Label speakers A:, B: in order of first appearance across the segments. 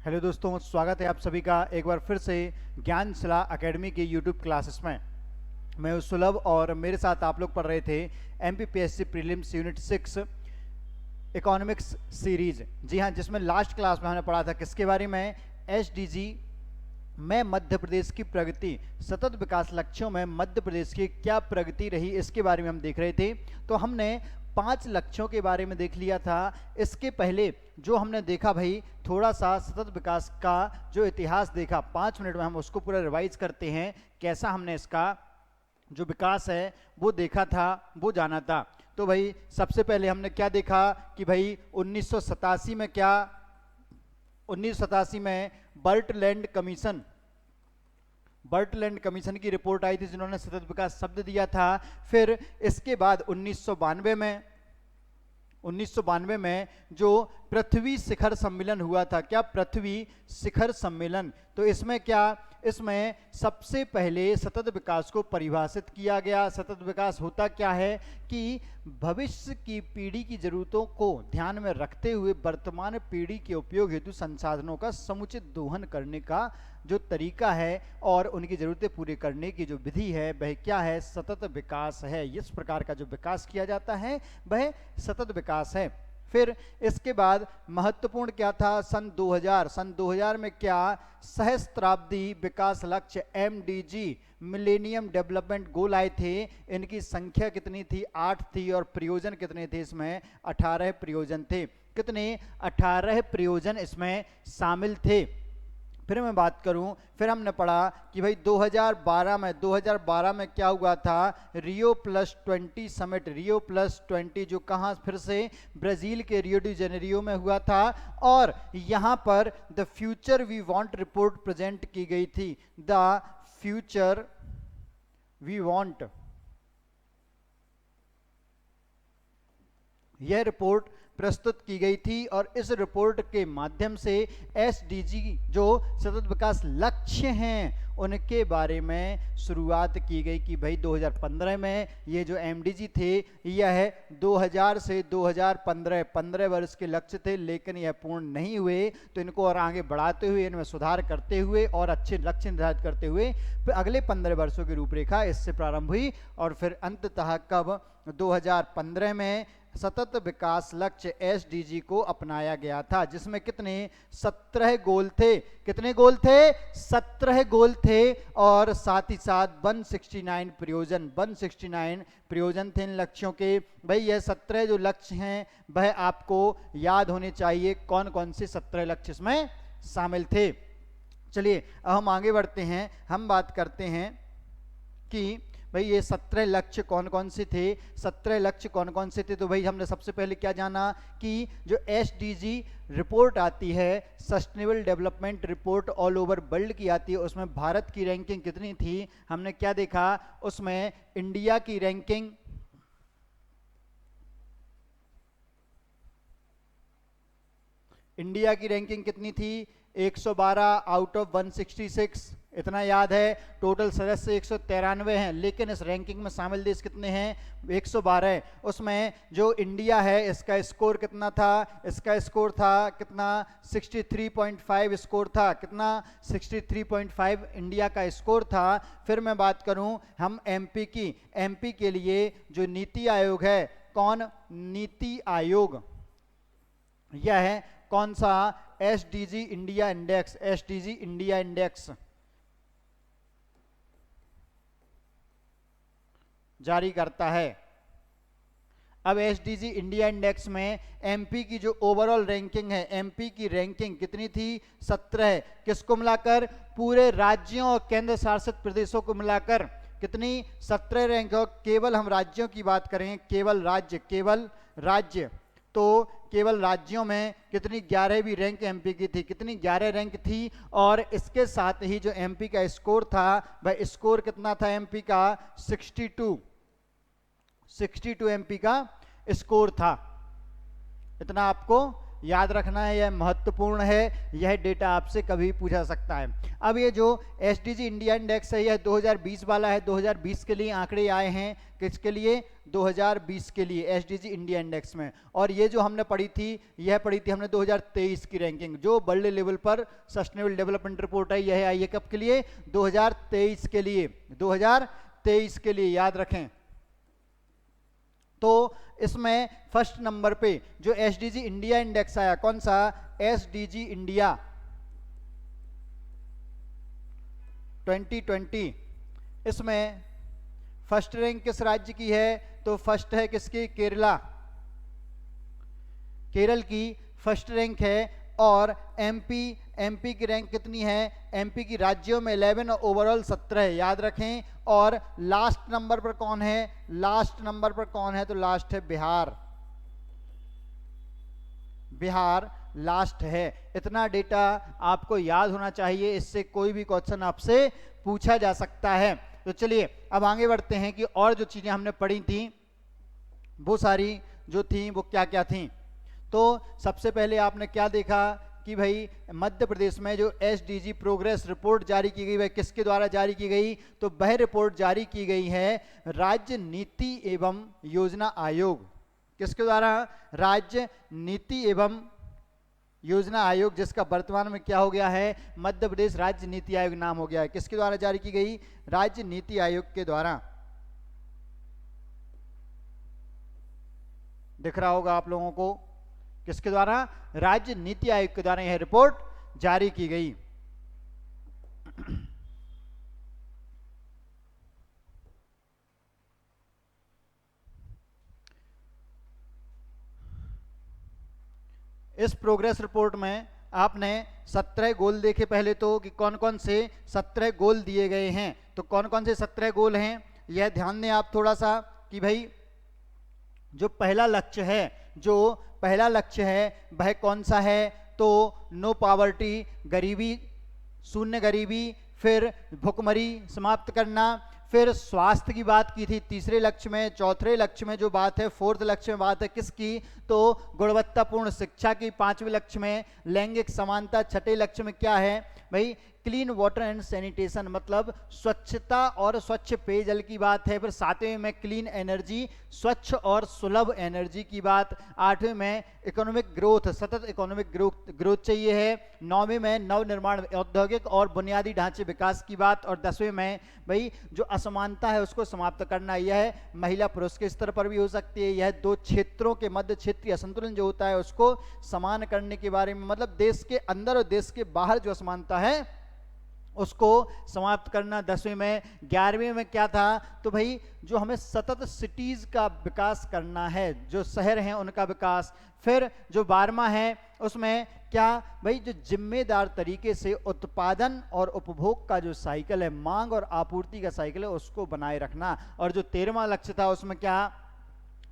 A: Hello दोस्तों, स्वागत है आप सभी का एक बार फिर से ज्ञानशिला एकेडमी की यूट्यूब क्लासेस में। मैं हूं सुलभ और मेरे साथ आप लोग पढ़ रहे थे MPPSC prelims unit 6 economics series. जी हाँ, जिसमें लास्ट क्लास में हमने पढ़ा था किसके बारे में? एसडीजी में मध्य प्रदेश की प्रगति, सतत विकास लक्ष्यों में मध्य प्रदेश की क्या प्रगति रही, इसके बारे में हम देख रहे थे। तो हमने 5 लक्ष्यों के बारे में देख लिया था। इसके पहले जो हमने देखा भाई, थोड़ा सा सतत विकास का जो इतिहास देखा, 5 मिनट में हम उसको पूरा रिवाइज करते हैं। कैसा हमने इसका जो विकास है वो देखा था, वो जाना था। तो भाई सबसे पहले हमने क्या देखा कि भाई 1987 में क्या, 1987 में बर्टलैंड कमीशन की रिपोर्ट आई थी, जिन्होंने सतत विकास शब्द दिया था। फिर इसके बाद 1992 में जो पृथ्वी शिखर सम्मेलन हुआ था, क्या पृथ्वी शिखर सम्मेलन, तो इसमें क्या, इसमें सबसे पहले सतत विकास को परिभाषित किया गया। सतत विकास होता क्या है कि भविष्य की पीढ़ी की जरूरतों को ध्यान में रखते हुए वर्तमान पीढ़ी के उपयोग हेतु संसाधनों का समुचित दोहन करने का जो तरीका है और उनकी जरूरतें पूरी करने की जो विधि है वह क्या है? सतत विकास है। इस प्रकार का जो विकास किया जाता है वह सतत विकास है। फिर इसके बाद महत्वपूर्ण क्या था? सन 2000 में क्या सहस्त्राब्दी विकास लक्ष्य एमडीजी मिलेनियम डेवलपमेंट गोल आए थे। इनकी संख्या कितनी थी? 8 थी। और प्रयोजन कितने थे? इसमें 18 प्रयोजन थे। कितने? 18 प्रयोजन इसमें शामिल थे। फिर मैं बात करूं, फिर हमने पढ़ा कि भाई 2012 में क्या हुआ था? Rio+20 समिट, Rio+20 जो कहां? फिर से ब्राजील के रियो डी जेनेरियो में हुआ था। और यहां पर the future we want report present की गई थी। द फ्यूचर वी वांट, यह रिपोर्ट प्रस्तुत की गई थी। और इस रिपोर्ट के माध्यम से एसडीजी जो सतत विकास लक्ष्य हैं उनके बारे में शुरुआत की गई कि भाई 2015 में ये जो एमडीजी थे यह 2000 से 2015 15 वर्ष के लक्ष्य थे, लेकिन यह पूर्ण नहीं हुए। तो इनको और आगे बढ़ाते हुए, इनमें सुधार करते हुए और अच्छे लक्ष्य निर्धारित करते हुए फिर अगले 15 वर्षों की रूपरेखा इससे प्रारंभ हुई। और फिर अंततः कब? 2015 में सतत विकास लक्ष्य एसडीजी को अपनाया गया था, जिसमें कितने? 17 गोल थे। कितने गोल थे? 17 गोल थे। और साथ ही साथ 169 प्रयोजन थे इन लक्ष्यों के। भाई ये 17 जो लक्ष्य हैं वह आपको याद होने चाहिए, कौन कौन से 17 लक्ष्य इसमें शामिल थे। चलिए अब हम आगे बढ़ते हैं। हम बात करते हैं कि भाई ये 17 लक्ष्य कौन कौन से थे। 17 लक्ष्य कौन कौन से थे? तो भाई हमने सबसे पहले क्या जाना कि जो एसडीजी रिपोर्ट आती है, sustainable development report all over world की आती है, उसमें भारत की रैंकिंग कितनी थी? हमने क्या देखा उसमें? इंडिया की रैंकिंग, इंडिया की रैंकिंग कितनी थी? 112 आउट ऑफ 166, इतना याद है। टोटल सदस्य 193 हैं, लेकिन इस रैंकिंग में शामिल देश कितने हैं? 112। उसमें जो इंडिया है इसका स्कोर कितना था? इसका स्कोर था कितना? 63.5 स्कोर था। कितना? 63.5 इंडिया का स्कोर था। फिर मैं बात करूं हम एमपी की, एमपी के लिए जो नीति आयोग है, कौन? नीति आयोग, यह है कौन सा? SDG India index, SDG India index जारी करता है। अब एसडीजी इंडिया इंडेक्स में एमपी की जो ओवरऑल रैंकिंग है, एमपी की रैंकिंग कितनी थी? 17। किसको मिलाकर? पूरे राज्यों और केंद्र शासित प्रदेशों को मिलाकर कितनी? 17 रैंक। और केवल हम राज्यों की बात करें, केवल राज्य, तो केवल राज्यों में कितनी? 11वीं रैंक एमपी की थी। कितनी? 11 रैंक थी। और इसके साथ ही जो एमपी का स्कोर था वह स्कोर कितना था एमपी का? 62 एमपी का स्कोर था। इतना आपको याद रखना है, यह महत्वपूर्ण है, यह डेटा आपसे कभी पूछा सकता है। अब ये जो एसडीजी इंडिया इंडेक्स है यह 2020 वाला है, 2020 के लिए आंकड़े आए हैं, किसके लिए, 2020 के लिए एसडीजी इंडिया इंडेक्स में। और ये जो हमने पढ़ी थी, यह पढ़ी थी हमने 2023 की रैंकिंग, जो वर्ल्ड लेवल पर सस्टेनेबल डेवलपमेंट रिपोर्ट है, यह आई है कब के लिए, 2023 के लिए, 2023 के लिए, याद रखें। तो इसमें फर्स्ट नंबर पे जो एसडीजी इंडिया इंडेक्स आया, कौन सा, एसडीजी इंडिया 2020, इसमें फर्स्ट रैंक किस राज्य की है, तो फर्स्ट है किसकी, केरला, केरल की फर्स्ट रैंक है। और एमपी की रैंक कितनी है, एमपी की राज्यों में 11 और ओवरऑल 17 है, याद रखें। और लास्ट नंबर पर कौन है, लास्ट नंबर पर कौन है, तो लास्ट है बिहार, बिहार लास्ट है। इतना डेटा आपको याद होना चाहिए, इससे कोई भी क्वेश्चन आपसे पूछा जा सकता है। तो चलिए अब आगे बढ़ते हैं कि और जो चीजें हमने पढ़ी थी वो सारी जो थी वो क्या क्या थी। तो सबसे पहले आपने क्या देखा कि भाई मध्य प्रदेश में जो एसडीजी प्रोग्रेस रिपोर्ट जारी की गई, वह किसके द्वारा जारी की गई, तो वह रिपोर्ट जारी की गई है राज्य नीति एवं योजना आयोग, किसके द्वारा, राज्य नीति एवं योजना आयोग, जिसका वर्तमान में क्या हो गया है, मध्य प्रदेश राज्य नीति आयोग नाम हो गया है। किसके द्वारा जारी की गई, राज्य नीति आयोग के द्वारा। दिख रहा होगा आप लोगों को, किसके द्वारा, राज्य नीति आयोग के द्वारा यह रिपोर्ट जारी की गई। इस प्रोग्रेस रिपोर्ट में आपने 17 गोल देखे पहले तो, कि कौन कौन से 17 गोल दिए गए हैं। तो कौन कौन से 17 गोल हैं, यह ध्यान दें आप थोड़ा सा, कि भाई जो पहला लक्ष्य है, जो पहला लक्ष्य है वह कौन सा है, तो नो पावर्टी, गरीबी, शून्य गरीबी, फिर भुखमरी समाप्त करना, फिर स्वास्थ्य की बात की थी तीसरे लक्ष्य में। चौथे लक्ष्य में जो बात है, फोर्थ लक्ष्य में बात है किसकी, तो गुणवत्तापूर्ण शिक्षा की। पांचवें लक्ष्य में लैंगिक समानता। छठे लक्ष्य में क्या है भाई, क्लीन वाटर एंड सैनिटेशन, मतलब स्वच्छता और स्वच्छ पेयजल की बात है। फिर सातवें में क्लीन एनर्जी, स्वच्छ और सुलभ एनर्जी की बात। आठवें में इकोनॉमिक ग्रोथ, सतत इकोनॉमिक ग्रोथ चाहिए है। नौवें में नव निर्माण, औद्योगिक और बुनियादी ढांचे विकास की बात। और 10वें में भाई जो असमानता है उसको समाप्त करना। यह महिला पुरुष के स्तर पर भी हो सकती है, यह दो क्षेत्रों के मध्य क्षेत्रीय असंतुलन जो होता है उसको समान करने के बारे में, मतलब देश के अंदर और देश के बाहर जो असमानता है उसको समाप्त करना 10वें में। 11वें में क्या था, तो भाई जो हमें सतत सिटीज का विकास करना है, जो शहर हैं उनका विकास। फिर जो 12वां है उसमें क्या भाई, जो जिम्मेदार तरीके से उत्पादन और उपभोग का जो साइकिल है, मांग और आपूर्ति का साइकिल है, उसको बनाए रखना। और जो 13वां लक्ष्य था उसमें क्या,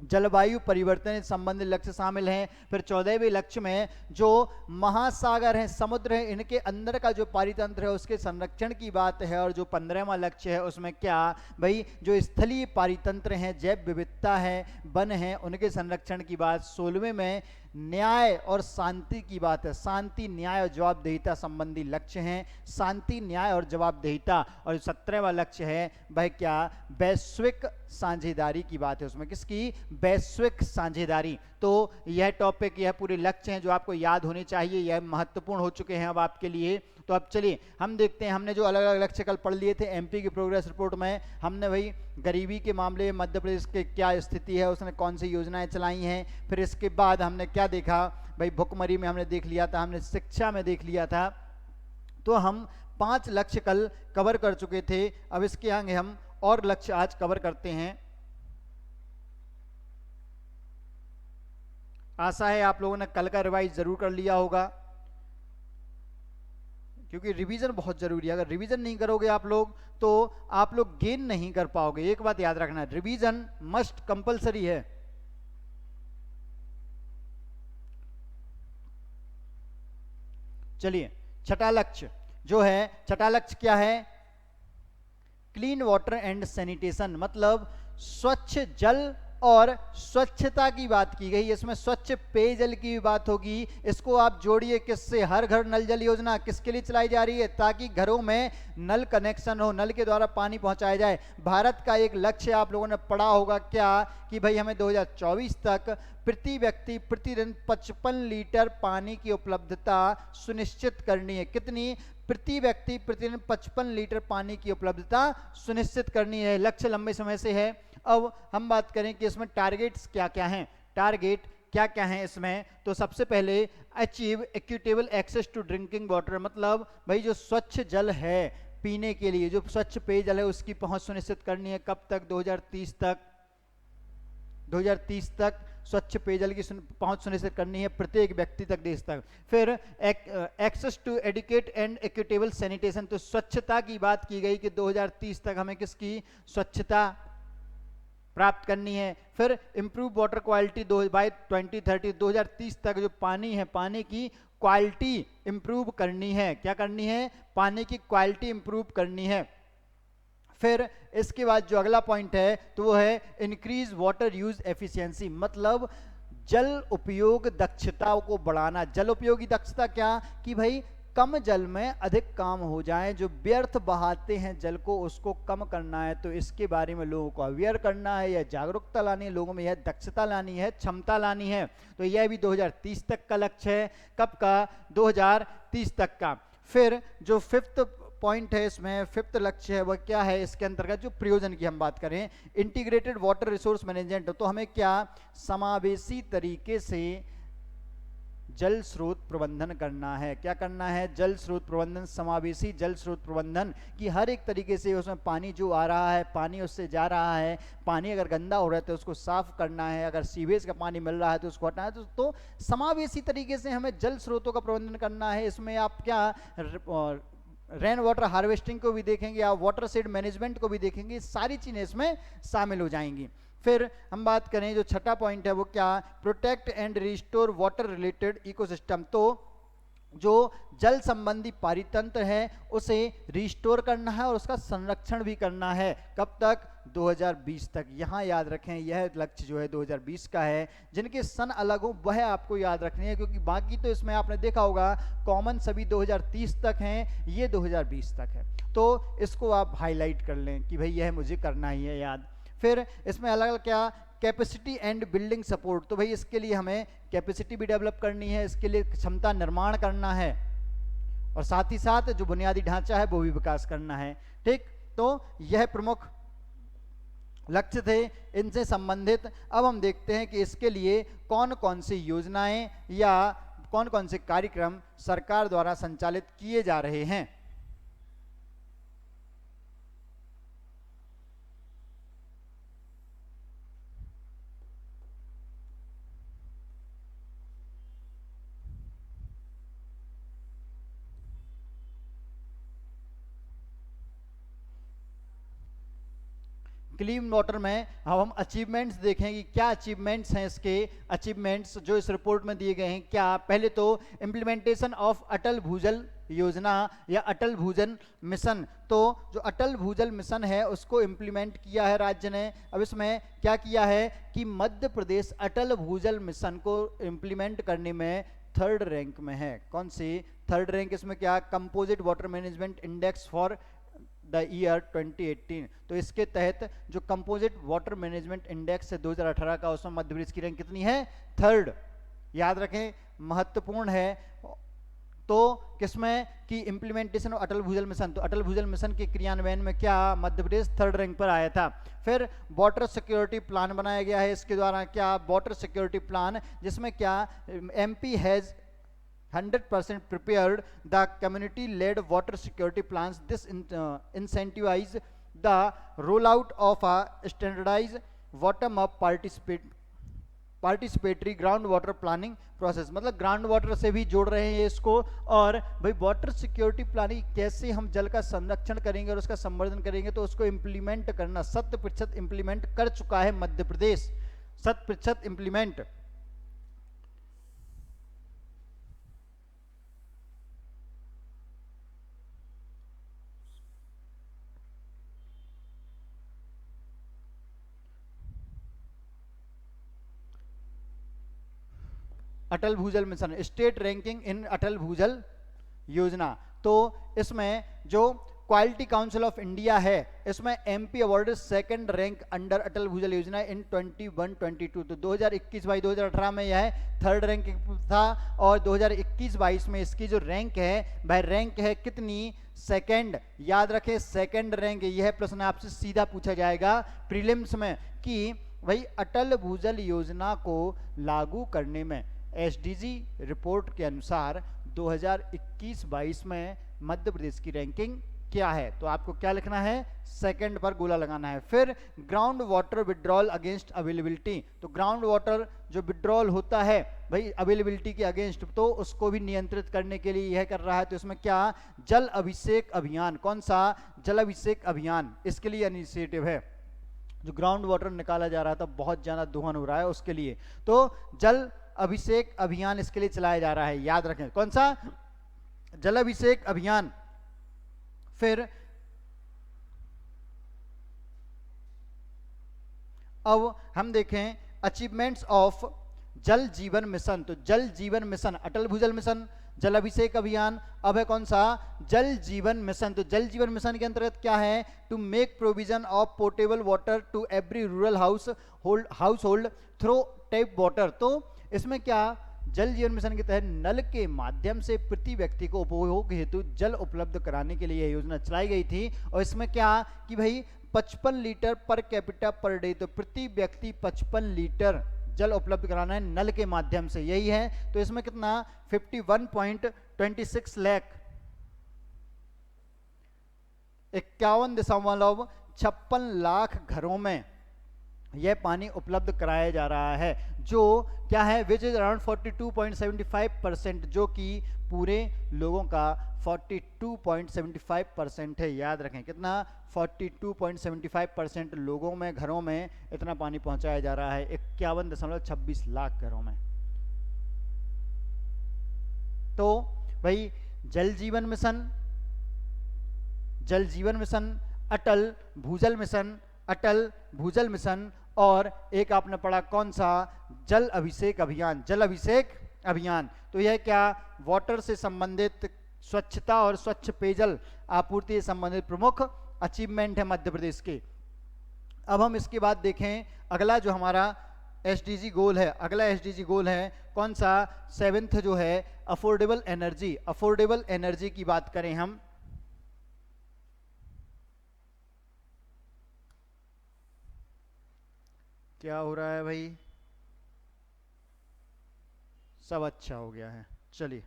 A: जलवायु परिवर्तन से संबंधित लक्ष्य शामिल हैं। फिर 14वें लक्ष्य में जो महासागर हैं, समुद्र हैं, इनके अंदर का जो पारितंत्र है उसके संरक्षण की बात है। और जो 15वां लक्ष्य है उसमें क्या भाई, जो स्थलीय पारितंत्र हैं, जैव विविधता है, वन हैं, उनके संरक्षण की बात। 16वें में न्याय और शांति की बात है, शांति, न्याय और जवाबदेहिता संबंधी लक्ष्य हैं, शांति, न्याय और जवाबदेहिता। और 17वां लक्ष्य है वह क्या, वैश्विक साझेदारी की बात है, उसमें किसकी, वैश्विक साझेदारी। तो यह टॉपिक, यह पूरे लक्ष्य हैं जो आपको याद होने चाहिए, यह महत्वपूर्ण हो चुके हैं अब आपके लिए। तो अब चलिए हम देखते हैं, हमने जो अलग अलग लक्ष्य कल पढ़ लिए थे एमपी की प्रोग्रेस रिपोर्ट में, हमने भाई गरीबी के मामले में मध्य प्रदेश की क्या स्थिति है, उसने कौन सी योजनाएं चलाई हैं। फिर इसके बाद हमने क्या देखा भाई, भुखमरी में हमने देख लिया था, हमने शिक्षा में देख लिया था। तो हम 5 लक्ष्य कल कवर कर चुके थे। अब इसके आगे हम और लक्ष्य आज कवर करते हैं। आशा है आप लोगों ने कल का रिवाइज जरूर कर लिया होगा, क्योंकि रिवीजन बहुत जरूरी है। अगर रिवीजन नहीं करोगे आप लोग तो आप लोग गेन नहीं कर पाओगे। एक बात याद रखना, रिवीजन मस्ट कंपलसरी है। चलिए छठा लक्ष्य जो है, छठा लक्ष्य क्या है, क्लीन वाटर एंड सैनिटेशन, मतलब स्वच्छ जल और स्वच्छता की बात की गई, इसमें स्वच्छ पेयजल की भी बात होगी। इसको आप जोड़िए किससे, हर घर नल जल योजना किसके लिए चलाई जा रही है, ताकि घरों में नल कनेक्शन हो, नल के द्वारा पानी पहुंचाया जाए। भारत का एक लक्ष्य आप लोगों ने पढ़ा होगा क्या, कि भाई हमें 2024 तक प्रति व्यक्ति प्रतिदिन 55 लीटर पानी की उपलब्धता सुनिश्चित करनी है। कितनी, प्रति व्यक्ति प्रतिदिन 55 लीटर पानी की उपलब्धता सुनिश्चित करनी है। लक्ष्य लंबे समय से है। अब हम बात करें कि इसमें टारगेट्स क्या क्या हैं, टारगेट क्या क्या हैं इसमें। तो सबसे पहले achieve equitable access to drinking water, मतलब भाई जो स्वच्छ जल है पीने के लिए, जो स्वच्छ पेयजल है उसकी पहुंच सुनिश्चित करनी है। कब तक, 2030 तक। 2030 तक स्वच्छ पेयजल की पहुंच सुनिश्चित करनी है प्रत्येक व्यक्ति तक, देश तक। फिर access to adequate and equitable sanitation, तो स्वच्छता की बात की गई कि 2030 तक हमें किसकी, स्वच्छता प्राप्त करनी है। फिर इंप्रूव वाटर क्वालिटी बाय 2030, 2030 तक जो पानी है, पानी की क्वालिटी इंप्रूव करनी है। क्या करनी है, पानी की क्वालिटी इंप्रूव करनी है। फिर इसके बाद जो अगला पॉइंट है तो वो है इंक्रीज वाटर यूज एफिशिएंसी, मतलब जल उपयोग दक्षता को बढ़ाना। जल उपयोगी दक्षता क्या, कि भाई कम जल में अधिक काम हो जाए, जो व्यर्थ बहाते हैं जल को उसको कम करना है। तो इसके बारे में लोगों को अवेयर करना है, या जागरूकता लानी है, लोगों में यह दक्षता लानी है, क्षमता लानी है। तो यह भी 2030 तक का लक्ष्य है। कब का, 2030 तक का। फिर जो फिफ्थ पॉइंट है इसमें, फिफ्थ लक्ष्य है वह क्या है, इसके अंतर्गत जो प्रयोजन की हम बात करें, इंटीग्रेटेड वाटर रिसोर्स मैनेजमेंट। तो हमें क्या, समावेशी तरीके से जल स्रोत प्रबंधन करना है। क्या करना है, जल स्रोत प्रबंधन, समावेशी जल स्रोत प्रबंधन, कि हर एक तरीके से उसमें पानी जो आ रहा है, पानी उससे जा रहा है, पानी अगर गंदा हो रहा है तो उसको साफ करना है, अगर सीवेज का पानी मिल रहा है तो उसको हटाना है। तो समावेशी तरीके से हमें जल स्रोतों का प्रबंधन करना है। इसमें आप क्या, रेन वाटर हार्वेस्टिंग को भी देखेंगे, आप वाटर शेड मैनेजमेंट को भी देखेंगे, सारी चीजें इसमें शामिल हो जाएंगी। फिर हम बात करें जो छठा पॉइंट है वो क्या, protect and restore water related ecosystem. तो जो जल संबंधी पारितंत्र है उसे रिस्टोर करना है और उसका संरक्षण भी करना है। कब तक, 2020 तक। यहाँ याद रखें यह लक्ष्य जो है 2020 का है। जिनके सन अलग हो वह आपको याद रखनी है, क्योंकि बाकी तो इसमें आपने देखा होगा कॉमन सभी 2030 तक हैं, ये 2020 तक है। तो इसको आप हाईलाइट कर लें कि भाई यह मुझे करना ही है याद। फिर इसमें अलग अलग क्या, कैपेसिटी एंड बिल्डिंग सपोर्ट। तो भाई इसके लिए हमें कैपेसिटी भी डेवलप करनी है, इसके लिए क्षमता निर्माण करना है, और साथ ही साथ जो बुनियादी ढांचा है वो भी विकास करना है। ठीक, तो यह प्रमुख लक्ष्य थे इनसे संबंधित। अब हम देखते हैं कि इसके लिए कौन कौन सी योजनाएं या कौन कौन से कार्यक्रम सरकार द्वारा संचालित किए जा रहे हैं। क्लीन वाटर में अब हम अचीवमेंट्स देखें कि क्या अचीवमेंट्स हैं इसके। अचीवमेंट्स जो इस रिपोर्ट में दिए गए हैं क्या, पहले तो इम्प्लीमेंटेशन ऑफ अटल भूजल योजना या अटल भूजल मिशन। तो जो अटल भूजल मिशन है उसको इम्प्लीमेंट किया है राज्य ने। अब इसमें क्या किया है कि मध्य प्रदेश अटल भूजल मिशन को इम्प्लीमेंट करने में थर्ड रैंक में है। कौन सी, थर्ड रैंक। इसमें क्या, composite water management index for the year 2018। तो इसके तहत जो कंपोजिट वाटर मैनेजमेंट इंडेक्स है 2018 का, उसमें मध्य प्रदेश की रैंक कितनी है, थर्ड। याद रखें, महत्वपूर्ण है। तो किसमें कि इम्प्लीमेंटेशन ऑफ अटल भूजल मिशन, तो अटल भूजल मिशन के क्रियान्वयन में क्या, मध्य प्रदेश थर्ड रैंक पर आया था। फिर वाटर सिक्योरिटी प्लान बनाया गया है इसके द्वारा, क्या, वाटर सिक्योरिटी प्लान, जिसमें क्या, MP has 100% prepared the community led water security plans. This incentivize the rollout of a standardized bottom up participatory ground water planning process। मतलब ग्राउंड वाटर से भी जोड़ रहे हैं इसको। और भाई वाटर सिक्योरिटी प्लानिंग, कैसे हम जल का संरक्षण करेंगे और उसका संवर्धन करेंगे, तो उसको इम्प्लीमेंट करना। 100% इम्प्लीमेंट कर चुका है मध्य प्रदेश, 100% इम्प्लीमेंट। अटल भूजल मिशन, स्टेट रैंकिंग इन अटल भूजल योजना। तो इसमें जो क्वालिटी काउंसिल ऑफ इंडिया है, इसमें MP award second rank under Atal Bhujal Yojana इन 21-22। तो 2021-22 2018 में यह थर्ड रैंक था, और 2021-22 में इसकी जो रैंक है वह रैंक है कितनी, सेकंड। याद रखें सेकंड रैंक। यह प्रश्न आपसे सीधा पूछा जाएगा प्रीलिम्स में कि भाई अटल भूजल योजना को लागू करने में एसडीजी रिपोर्ट के अनुसार 2021-22 में मध्य प्रदेश की रैंकिंग क्या है। तो आपको क्या लिखना है, सेकंड पर गोला लगाना है। फिर ground water withdrawal against availability, तो ग्राउंड वाटर जो विड्रॉल होता है भाई अवेलेबिलिटी के अगेंस्ट, तो उसको भी नियंत्रित करने के लिए यह कर रहा है। तो इसमें क्या, जल अभिषेक अभियान। कौन सा, जल अभिषेक अभियान, इसके लिए इनिशिएटिव है। जो ग्राउंड वाटर निकाला जा रहा था, बहुत ज्यादा दोहन हो रहा है, उसके लिए तो जल अभिषेक अभियान इसके लिए चलाया जा रहा है। याद रखें कौन सा, जल अभिषेक अभियान। फिर अब हम देखें अचीवमेंट्स ऑफ जल जीवन मिशन। तो जल जीवन मिशन, अटल भूजल मिशन, जल अभिषेक अभियान, अब है कौन सा, जल जीवन मिशन। तो जल जीवन मिशन के अंतर्गत क्या है, to make provision of portable water to every rural household through tap water. तो इसमें क्या, जल जीवन मिशन के तहत नल के माध्यम से प्रति व्यक्ति को उपभोग हेतु जल उपलब्ध कराने के लिए यह योजना चलाई गई थी। और इसमें क्या कि भाई 55 litre per capita per day, तो प्रति व्यक्ति 55 लीटर जल उपलब्ध कराना है नल के माध्यम से, यही है। तो इसमें कितना, 51.26 लाख, 51.56 लाख घरों में यह पानी उपलब्ध कराया जा रहा है, जो क्या है, विच इज अराउंड 42.75%, जो कि पूरे लोगों का 42.75% है। याद रखें कितना, 42.75% लोगों में, घरों में इतना पानी पहुंचाया जा रहा है 51.26 लाख घरों में। तो भाई जल जीवन मिशन, जल जीवन मिशन, अटल भूजल मिशन, अटल भूजल मिशन, और एक आपने पढ़ा कौन सा, जल अभिषेक अभियान, जल अभिषेक अभियान। तो यह क्या, वाटर से संबंधित, स्वच्छता और स्वच्छ पेयजल आपूर्ति से संबंधित प्रमुख अचीवमेंट है मध्य प्रदेश के। अब हम इसके बाद देखें अगला जो हमारा एसडीजी गोल है, अगला एसडीजी गोल है कौन सा, 7th जो है अफोर्डेबल एनर्जी। अफोर्डेबल एनर्जी की बात करें हम, क्या हो रहा है भाई, सब अच्छा हो गया है, चलिए।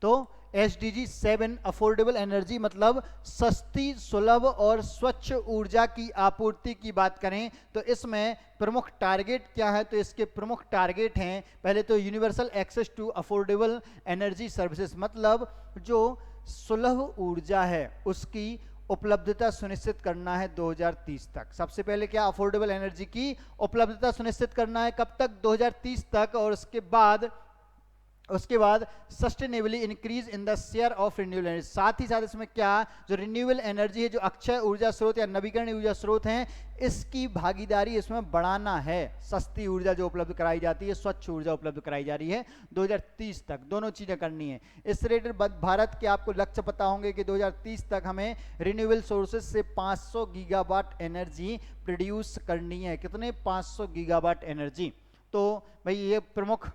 A: तो एसडीजी 7 अफोर्डेबल एनर्जी मतलब सस्ती, सुलभ और स्वच्छ ऊर्जा की आपूर्ति की बात करें तो इसमें प्रमुख टारगेट क्या है, तो इसके प्रमुख टारगेट हैं, पहले तो universal access to affordable energy services, मतलब जो सुलभ ऊर्जा है उसकी उपलब्धता सुनिश्चित करना है 2030 तक। सबसे पहले क्या, अफोर्डेबल एनर्जी की उपलब्धता सुनिश्चित करना है, कब तक, 2030 तक। और उसके बाद sustainably increase in the share of renewable energy. साथ ही साथ इसमें क्या, जो रिन्यूएबल एनर्जी है, जो अक्षय ऊर्जा स्रोत या नवीकरणीय ऊर्जा स्रोत हैं, इसकी भागीदारी इसमें बढ़ाना है। सस्ती ऊर्जा जो उपलब्ध कराई जाती है, स्वच्छ ऊर्जा उपलब्ध कराई जा रही है 2030 तक, दोनों चीजें करनी है। इस रिलेटेड भारत के आपको लक्ष्य पता होंगे कि 2030 तक हमें रिन्यूएबल सोर्सेज से 500 गीगावाट एनर्जी प्रोड्यूस करनी है। कितने, 500 गीगावाट एनर्जी। तो भाई ये प्रमुख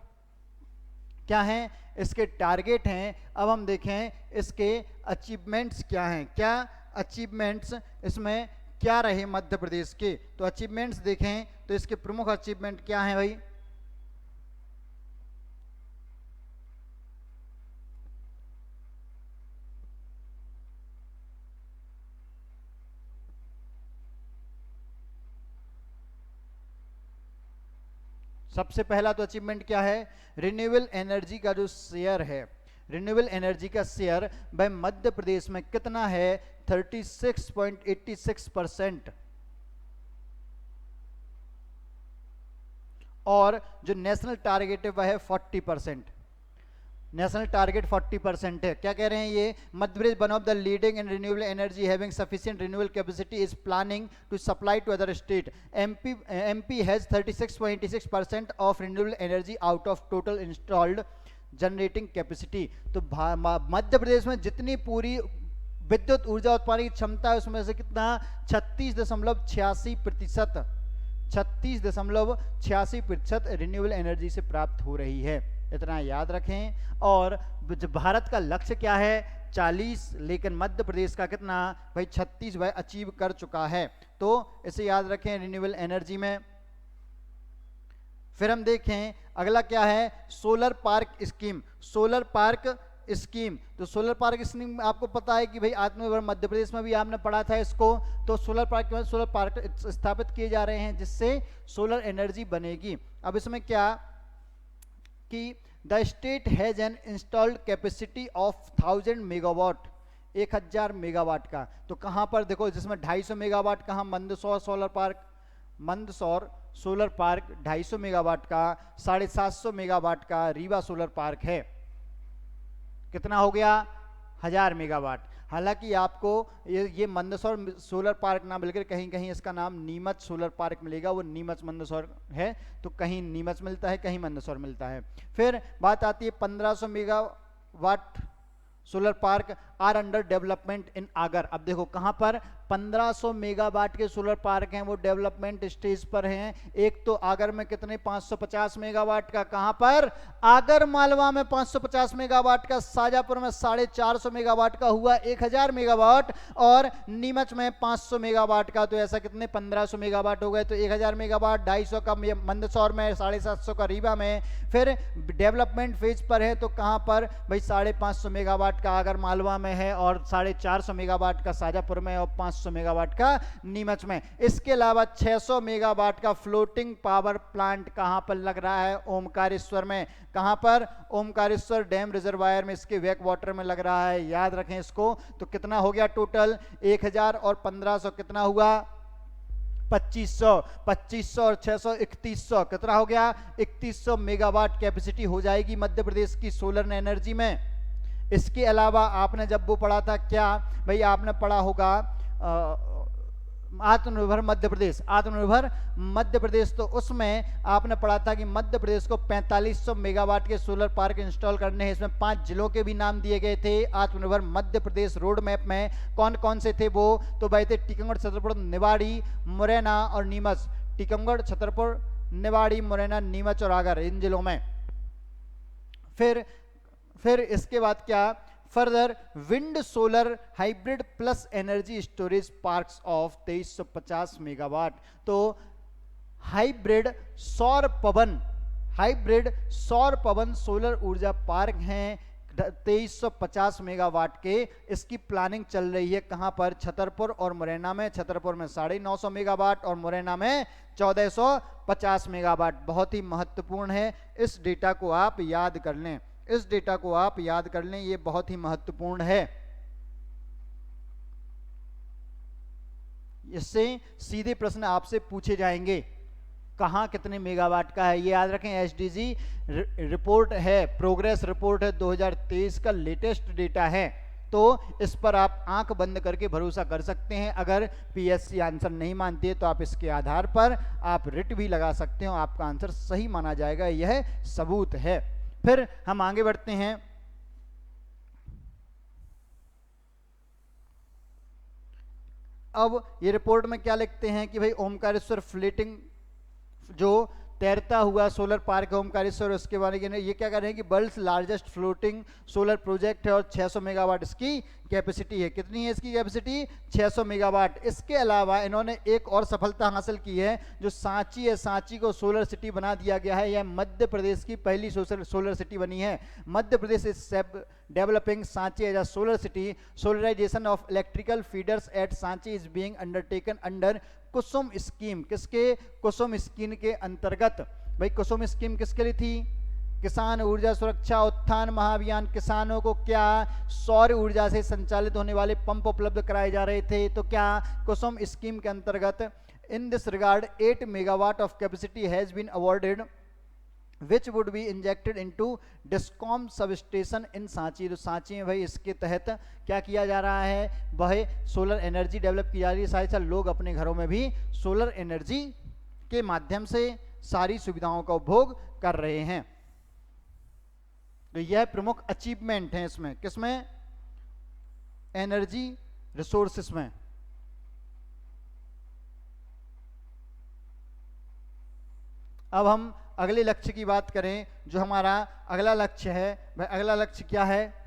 A: क्या हैं, इसके टारगेट हैं। अब हम देखें इसके अचीवमेंट्स क्या हैं, क्या अचीवमेंट्स इसमें क्या रहे मध्य प्रदेश के। तो अचीवमेंट्स देखें तो इसके प्रमुख अचीवमेंट क्या हैं भाई, सबसे पहला तो अचीवमेंट क्या है, रिन्यूएबल एनर्जी का जो शेयर है, रिन्यूएबल एनर्जी का शेयर भाई मध्य प्रदेश में कितना है, 36.86%। और जो नेशनल टारगेट है वह है 40%। नेशनल टारगेट 40% है। क्या कह रहे हैं ये, Madhya Pradesh one of the leading in renewable energy having sufficient renewable capacity is planning to supply to other state. MP has 36.86% of renewable energy out of total installed generating capacity. तो मध्य प्रदेश में जितनी पूरी विद्युत ऊर्जा उत्पादन की क्षमता है उसमें से कितना 36.86% 36.86% रिन्यूएबल एनर्जी से प्राप्त हो रही है। इतना याद रखें। और भारत का लक्ष्य क्या है 40, लेकिन मध्य प्रदेश का कितना भाई 36 भाई अचीव कर चुका है। तो इसे याद रखें रिन्यूएबल एनर्जी में। फिर हम देखें अगला क्या है, solar park scheme. Solar park scheme, तो सोलर पार्क स्कीम आपको पता है कि भाई आत्मनिर्भर मध्य प्रदेश में भी आपने पढ़ा था इसको। तो सोलर पार्क स्थापित किए जा रहे हैं जिससे सोलर एनर्जी बनेगी। अब इसमें क्या कि the state has an installed capacity of 1000 megawatt, 1000 megawatt का। तो कहां पर देखो, जिसमें 250 मेगावाट का Mandsaur solar park, Mandsaur solar park 250 megawatt का, 750 मेगावाट का रीवा सोलर पार्क है। कितना हो गया 1000 मेगावाट। हालांकि आपको ये मंदसौर सोलर पार्क ना मिलकर कहीं कहीं इसका नाम नीमच सोलर पार्क मिलेगा, वो नीमच मंदसौर है। तो कहीं नीमच मिलता है, कहीं मंदसौर मिलता है। फिर बात आती है 1500 megawatt solar park are under development in Agar. अब देखो कहां पर 1500 मेगावाट के सोलर पार्क हैं, वो डेवलपमेंट स्टेज पर हैं। एक तो आगर में कितने 550 मेगावाट का, कहां पर आगर मालवा में 550 मेगावाट का, शाजापुर में 450 मेगावाट का हुआ 1000 मेगावाट, और नीमच में 500 मेगावाट का। तो ऐसा कितने 1500 मेगावाट हो गए। तो 1000 मेगावाट, 250 का मंदसौर में, 750 का रीवा में। फिर डेवलपमेंट फेज पर है तो कहां पर भाई 550 मेगावाट का आगर मालवा में है, और 450 मेगावाट का शाजापुर में, और 500 मेगावाट का नीमच में। इसके अलावा 600 मेगावाट का फ्लोटिंग पावर प्लांट कहां पर लग रहा है, ओमकारेश्वर में। कहां पर, ओमकारेश्वर डैम रिजर्वायर में, इसके बैक वाटर में लग रहा है। याद रखें इसको। तो कितना हो गया टोटल 1000 और 1500 कितना हुआ 2500, 2500 और 600 3100, कितना हो गया 3100 मेगावाट कैपेसिटी हो जाएगी मध्य प्रदेश की सोलर एनर्जी में। इसके अलावा आपने जब वो पढ़ा था क्या भाई, आपने पढ़ा होगा आत्मनिर्भर मध्य प्रदेश, आत्मनिर्भर मध्य प्रदेश। तो उसमें आपने पढ़ा था कि मध्य प्रदेश को 4500 मेगावाट के सोलर पार्क इंस्टॉल करने हैं। इसमें 5 जिलों के भी नाम दिए गए थे आत्मनिर्भर मध्य प्रदेश रोड मैप में। कौन कौन से थे वो, तो भाई थे टीकमगढ़, छतरपुर, निवाड़ी, मुरैना और नीमच। टीकमगढ़, छतरपुर, निवाड़ी, मुरैना, नीमच और आगर, इन जिलों में। फिर इसके बाद क्या, further wind solar hybrid plus energy storage parks of 2350 megawatt. तो हाइब्रिड सौर पवन सोलर ऊर्जा पार्क हैं 2350 मेगावाट के। इसकी प्लानिंग चल रही है कहां पर, छतरपुर और मुरैना में। छतरपुर में 950 मेगावाट और मुरैना में 1450 मेगावाट। बहुत ही महत्वपूर्ण है, इस डेटा को आप याद कर लें, इस डेटा को आप याद कर लें, ये बहुत ही महत्वपूर्ण है। इससे सीधे प्रश्न आपसे पूछे जाएंगे, कहां कितने मेगावाट का है, ये याद रखें। एसडीजी रिपोर्ट है, प्रोग्रेस रिपोर्ट है, 2023 का लेटेस्ट डेटा है। तो इस पर आप आंख बंद करके भरोसा कर सकते हैं। अगर पीएससी आंसर नहीं मानती है तो आप इसके आधार पर आप रिट भी लगा सकते हो, आपका आंसर सही माना जाएगा, यह सबूत है। फिर हम आगे बढ़ते हैं। अब ये रिपोर्ट में क्या लिखते हैं कि भाई ओमकारेश्वर फ्लोटिंग जो तैरता हुआ सोलर पार्क है ओमकारेश्वर, उसके बारे में ये क्या कर रहे हैं कि world's largest floating solar project है और 600 मेगावाट इसकी कैपेसिटी है। कितनी है इसकी कैपेसिटी, 600 मेगावाट। इसके अलावा इन्होंने एक और सफलता हासिल की है, जो सांची है, सांची को सोलर सिटी बना दिया गया है। यह मध्य प्रदेश की पहली सोलर सिटी बनी है। Madhya Pradesh is developing Sanchi as a solar city. Solarisation of electrical feeders at Sanchi is being undertaken under Kusum scheme. किसके, कुसुम स्कीम के अंतर्गत। भाई कुसुम स्कीम किसके लिए थी, किसान ऊर्जा सुरक्षा उत्थान महाअभियान। किसानों को क्या, सौर ऊर्जा से संचालित होने वाले पंप उपलब्ध कराए जा रहे थे। तो क्या, कुसुम स्कीम के अंतर्गत in this regard 8 megawatt of capacity has been awarded which would be injected into discom substation in Sanchi. तो सांची में भाई इसके तहत क्या किया जा रहा है, वह सोलर एनर्जी डेवलप की जा रही है। साथ ही साथ लोग अपने घरों में भी सोलर एनर्जी के माध्यम से सारी सुविधाओं का उपभोग कर रहे हैं। तो यह प्रमुख अचीवमेंट है इसमें, किसमें, एनर्जी रिसोर्सेस में। अब हम अगले लक्ष्य की बात करें, जो हमारा अगला लक्ष्य है, वह अगला लक्ष्य क्या है,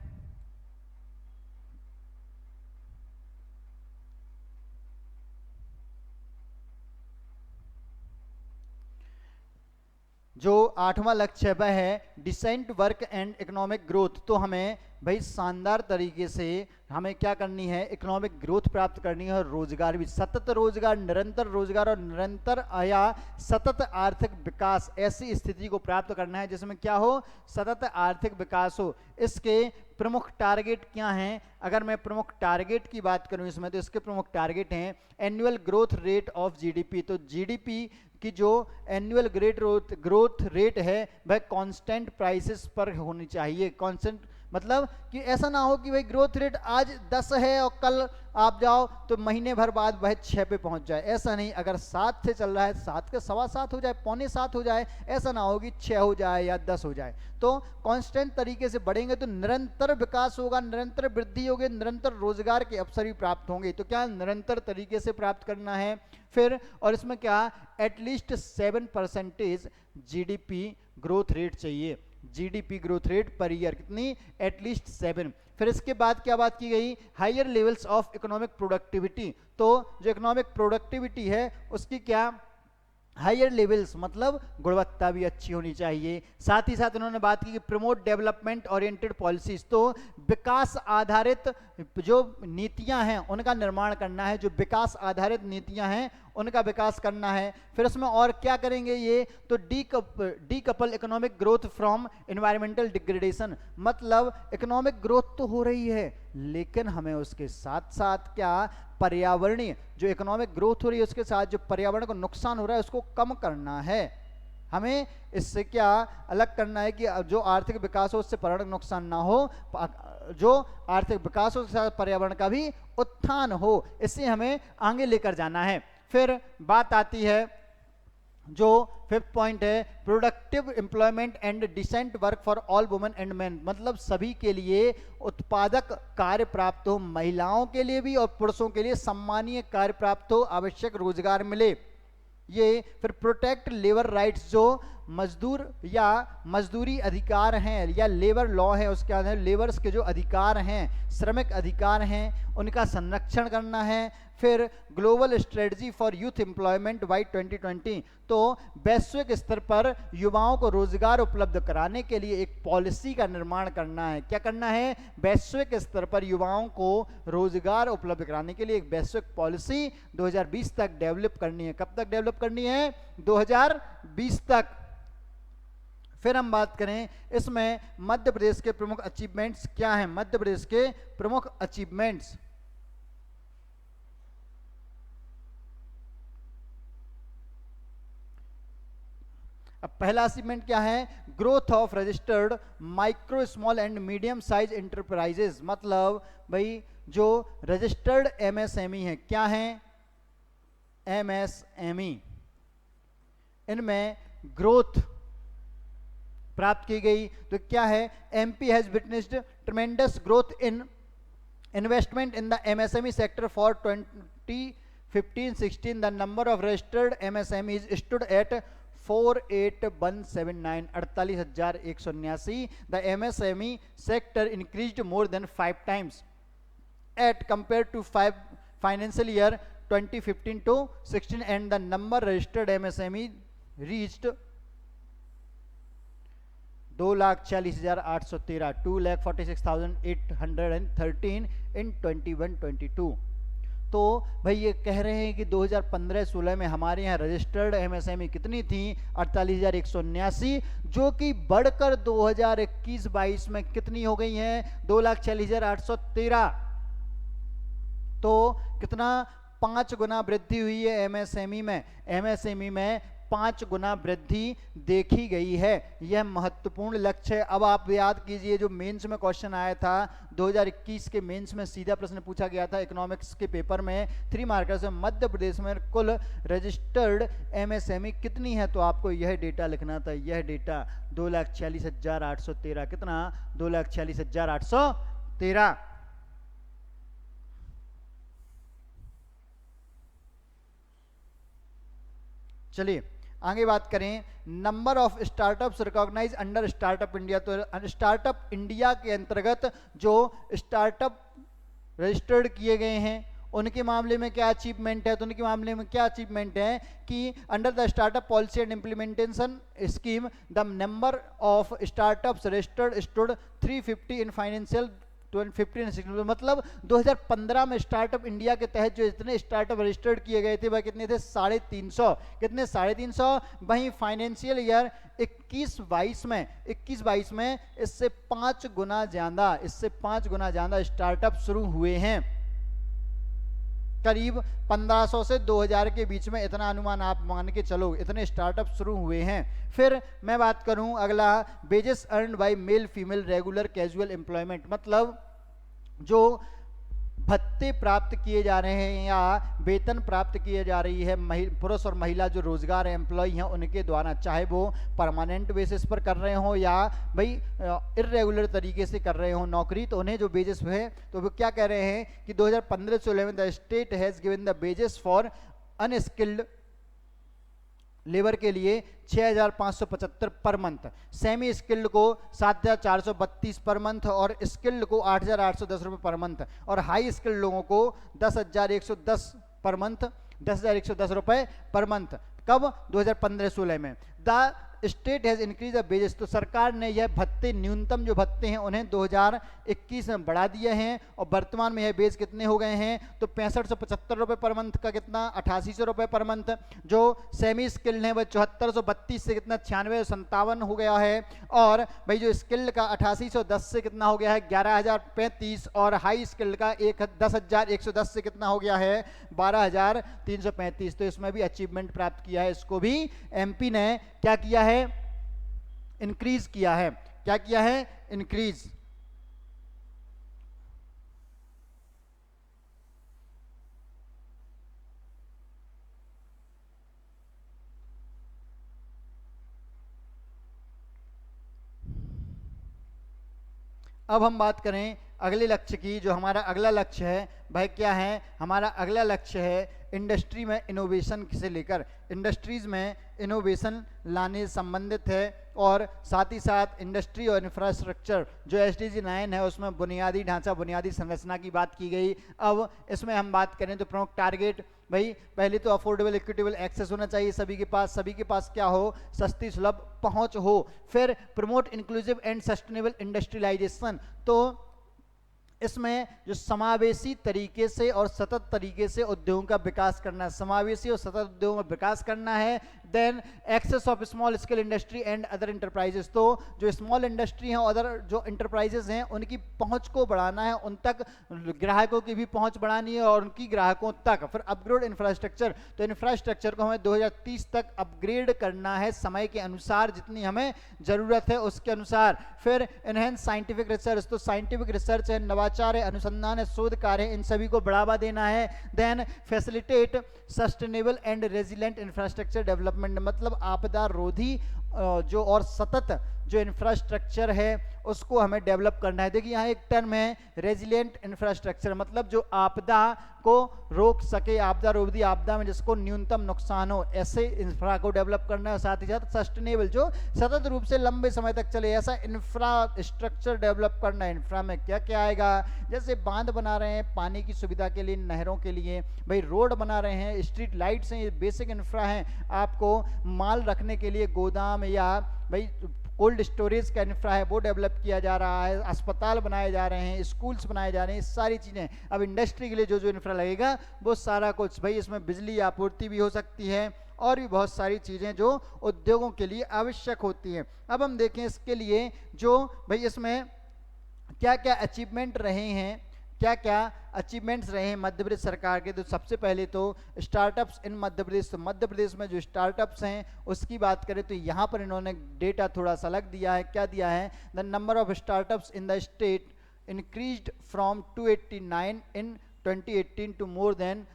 A: जो 8वां लक्ष्य है वह है decent work and economic growth. तो हमें भाई शानदार तरीके से हमें क्या करनी है, इकोनॉमिक ग्रोथ प्राप्त करनी है और रोजगार भी, सतत रोजगार, निरंतर रोजगार और निरंतर या सतत आर्थिक विकास, ऐसी स्थिति को प्राप्त करना है जिसमें क्या हो, सतत आर्थिक विकास हो। इसके प्रमुख टारगेट क्या हैं, अगर मैं प्रमुख टारगेट की बात करूं इसमें, तो इसके प्रमुख टारगेट हैं annual growth rate of GDP. तो जीडीपी की जो एनुअल ग्रोथ रेट है वह कांस्टेंट प्राइसेस पर होनी चाहिए। कांस्टेंट मतलब कि ऐसा ना हो कि भाई ग्रोथ रेट आज 10 है और कल आप जाओ तो महीने भर बाद वह 6 पे पहुंच जाए, ऐसा नहीं। अगर 7 से चल रहा है 7 के 7.25 हो जाए, 6.25 हो जाए, ऐसा ना हो कि 6 हो जाए या 10 हो जाए। तो कांस्टेंट तरीके से बढ़ेंगे तो निरंतर विकास होगा, निरंतर वृद्धि होगी, निरंतर रोजगार के अवसर भी प्राप्त होंगे। तो क्या निरंतर तरीके से प्राप्त करना है फिर, और इसमें क्या एटलीस्ट 7% जीडीपी ग्रोथ रेट चाहिए, GDP growth rate per year कितनी, एटलीस्ट 7। फिर इसके बाद क्या बात की गई, higher levels of economic productivity. तो जो इकोनॉमिक प्रोडक्टिविटी है उसकी क्या, हायर लेवल्स मतलब गुणवत्ता भी अच्छी होनी चाहिए। साथ ही साथ उन्होंने बात की कि प्रमोट डेवलपमेंट ओरिएंटेड पॉलिसीज। तो विकास आधारित जो नीतियां हैं उनका निर्माण करना है, जो विकास आधारित नीतियां हैं उनका विकास करना है। फिर उसमें और क्या करेंगे ये, तो decouple economic growth from environmental degradation. मतलब इकोनॉमिक ग्रोथ तो हो रही है लेकिन हमें उसके साथ साथ क्या, पर्यावरणीय जो इकोनॉमिक ग्रोथ हो रही है उसके साथ जो पर्यावरण को नुकसान हो रहा है उसको कम करना है। हमें इससे क्या अलग करना है कि जो आर्थिक विकास हो उससे पर्यावरण नुकसान ना हो, जो आर्थिक विकास हो उसके साथ पर्यावरण का भी उत्थान हो, इससे हमें आगे लेकर जाना है। फिर बात आती है जो 5th पॉइंट है, productive employment and decent work for all women and men. मतलब सभी के लिए उत्पादक कार्य प्राप्त हो, महिलाओं के लिए भी और पुरुषों के लिए सम्मानीय कार्य प्राप्त हो, आवश्यक रोजगार मिले। ये फिर प्रोटेक्ट लेबर राइट्स, जो मजदूर या मजदूरी अधिकार हैं या लेबर लॉ है उसके अंदर लेबर्स के जो अधिकार हैं, श्रमिक अधिकार हैं, उनका संरक्षण करना है। फिर global strategy for youth employment by 2020। तो वैश्विक स्तर पर युवाओं को रोजगार उपलब्ध कराने के लिए एक पॉलिसी का निर्माण करना है। क्या करना है, वैश्विक स्तर पर युवाओं को रोजगार उपलब्ध कराने के लिए एक वैश्विक पॉलिसी 2020 तक डेवलप करनी है। कब तक डेवलप करनी है, 2020 तक। फिर हम बात करें इसमें मध्य प्रदेश के प्रमुख अचीवमेंट्स क्या हैं, मध्य प्रदेश के प्रमुख अचीवमेंट्स। अब पहला अचीवमेंट क्या है, growth of registered micro small and medium size enterprises. मतलब भाई जो रजिस्टर्ड एमएसएमई है, क्या है, एमएसएमई, इनमें ग्रोथ प्राप्त की गई। तो क्या है, MP has witnessed ट्रेमेंडस growth in investment in the MSME sector for 2015-16। The number of registered MSMEs stood at 48,179, 48,179। The MSME sector increased more than 5 times at compared to financial year 2015 to 16, and the number registered MSME reached 2,40,813, 2,46,813 in 21-22। तो भाई ये कह रहे हैं कि 2015-16 में हमारे यहाँ रजिस्टर्ड एमएसएमई कितनी थी, 48,179, जो कि बढ़कर 2021-22 में कितनी हो गई हैं, 2,40,813। तो कितना, 5 गुना वृद्धि हुई है एमएसएमई में। एमएसएमई में 5 गुना वृद्धि देखी गई है। यह महत्वपूर्ण लक्ष्य है। अब आप याद कीजिए, जो मेंस में क्वेश्चन आया था 2021 के मेंस में, सीधा प्रश्न पूछा गया था इकोनॉमिक्स के पेपर में 3 मार्कर्स में, मध्य प्रदेश में कुल रजिस्टर्ड एमएसएमई कितनी है? तो आपको यह डेटा लिखना था। यह डेटा 2,46,813। कितना? 2,46,813। चलिए आगे बात करें। Number of startups recognize under startup India. तो स्टार्टअप इंडिया के अंतर्गत जो स्टार्टअप रजिस्टर्ड किए गए हैं उनके मामले में क्या अचीवमेंट है? तो उनके मामले में क्या अचीवमेंट है कि under the startup policy and implementation scheme the number of startups registered stood 350 in financial 2015-16। मतलब 2015 में स्टार्टअप इंडिया के तहत जो इतने स्टार्टअप रजिस्टर्ड किए गए थे वह कितने थे? 350। कितने? 350। वहीं फाइनेंशियल ईयर 21-22 में इससे 5 गुना ज्यादा स्टार्टअप शुरू हुए हैं। करीब 1500 से 2000 के बीच में, इतना अनुमान आप मान के चलो, इतने स्टार्टअप शुरू हुए हैं। फिर मैं बात करूं अगला, wages earned by male female regular casual employment. मतलब जो भत्ते प्राप्त किए जा रहे हैं या वेतन प्राप्त किए जा रही है पुरुष और महिला जो रोजगार एम्प्लॉय हैं उनके द्वारा, चाहे वो परमानेंट बेसिस पर कर रहे हो या भाई इरेगुलर तरीके से कर रहे हो नौकरी, तो उन्हें जो बेजेस है, तो वो क्या कह रहे हैं कि 2015-16 the state has given the badges for unskilled labour के लिए 6,575 पर मंथ, सेमी स्किल्ड को 7,432 पर मंथ और स्किल्ड को 8,810 रुपये पर मंथ, और हाई स्किल्ड लोगों को 10,110 पर मंथ, 10,110 रुपये पर मंथ। कब? 2015-16 में। The state has increase the badges. तो सरकार ने यह भत्ते, न्यूनतम जो भत्ते हैं उन्हें 2021 में बढ़ा दिए हैं और वर्तमान में यह बेज कितने हो गए हैं? तो 6575 रुपये पर मंथ का कितना? 8800 रुपये पर मंथ। जो सेमी स्किल्ड है वह 7432 से कितना? 9657 हो गया है। और भाई जो स्किल्ड का 8810 से कितना हो गया है? 11,035। और हाई स्किल्ड का 10,110 से कितना हो गया है? 12,335। तो इसमें भी अचीवमेंट प्राप्त किया है। इसको भी एमपी ने क्या किया है? इंक्रीज किया है। क्या किया है? इंक्रीज। अब हम बात करें अगले लक्ष्य की। जो हमारा अगला लक्ष्य है भाई क्या है? हमारा अगला लक्ष्य है इंडस्ट्री में इनोवेशन से लेकर इंडस्ट्रीज में इनोवेशन लाने संबंधित है, और साथ ही साथ इंडस्ट्री और इंफ्रास्ट्रक्चर जो SDG 9 है उसमें बुनियादी ढांचा, बुनियादी संरचना की बात की गई। अब इसमें हम बात करें तो प्रमुख टारगेट, भाई पहले तो अफोर्डेबल इक्विटेबल एक्सेस होना चाहिए सभी के पास क्या हो? सस्ती सुलभ पहुंच हो। फिर promote inclusive and sustainable industrialisation. तो इसमें जो समावेशी तरीके से और सतत तरीके से उद्योगों का विकास करना है, समावेशी और सतत उद्योगों का विकास करना है। Then access of small scale industry and other enterprises. तो जो स्मॉल इंडस्ट्री हैं और अदर जो इंटरप्राइजेस हैं उनकी पहुंच को बढ़ाना है, उन तक ग्राहकों की भी पहुंच बढ़ानी है और उनकी ग्राहकों तक। फिर अपग्रेड इंफ्रास्ट्रक्चर। तो इंफ्रास्ट्रक्चर को हमें 2030 तक अपग्रेड करना है समय के अनुसार, जितनी हमें जरूरत है उसके अनुसार। फिर एनहेंस साइंटिफिक रिसर्च। तो साइंटिफिक रिसर्च है, नवाचार है, अनुसंधान है, शोध कार्य है, इन सभी को बढ़ावा देना है। Then facilitate sustainable and resilient infrastructure development. मतलब आपदा रोधी जो और सतत जो इंफ्रास्ट्रक्चर है उसको हमें डेवलप करना है। देखिए यहाँ एक टर्म है रेजिलिएंट इंफ्रास्ट्रक्चर, मतलब जो आपदा को रोक सके, आपदा रोधी, आपदा में जिसको न्यूनतम नुकसान हो, ऐसे इंफ्रा को डेवलप करना है। साथ ही साथ सस्टेनेबल जो सतत रूप से लंबे समय तक चले, ऐसा इंफ्रास्ट्रक्चर डेवलप करना है। इंफ्रा में क्या क्या आएगा? जैसे बांध बना रहे हैं पानी की सुविधा के लिए, नहरों के लिए, भाई रोड बना रहे हैं, स्ट्रीट लाइट्स हैं, ये बेसिक इंफ्रा हैं। आपको माल रखने के लिए गोदाम या भाई कोल्ड स्टोरेज का इंफ्रा है वो डेवलप किया जा रहा है, अस्पताल बनाए जा रहे हैं, स्कूल्स बनाए जा रहे हैं, सारी चीज़ें। अब इंडस्ट्री के लिए जो जो इंफ्रा लगेगा वो सारा कुछ, भाई इसमें बिजली आपूर्ति भी हो सकती है और भी बहुत सारी चीज़ें जो उद्योगों के लिए आवश्यक होती हैं। अब हम देखें इसके लिए जो भाई इसमें क्या क्या अचीवमेंट रहे हैं, क्या क्या अचीवमेंट्स रहे हैं मध्य प्रदेश सरकार के। तो सबसे पहले तो स्टार्टअप्स इन मध्य प्रदेश, तो मध्य प्रदेश में जो स्टार्टअप्स हैं उसकी बात करें तो यहाँ पर इन्होंने डेटा थोड़ा सा अलग दिया है। क्या दिया है? The number of startups in the state increased from 289 in 2018 to more than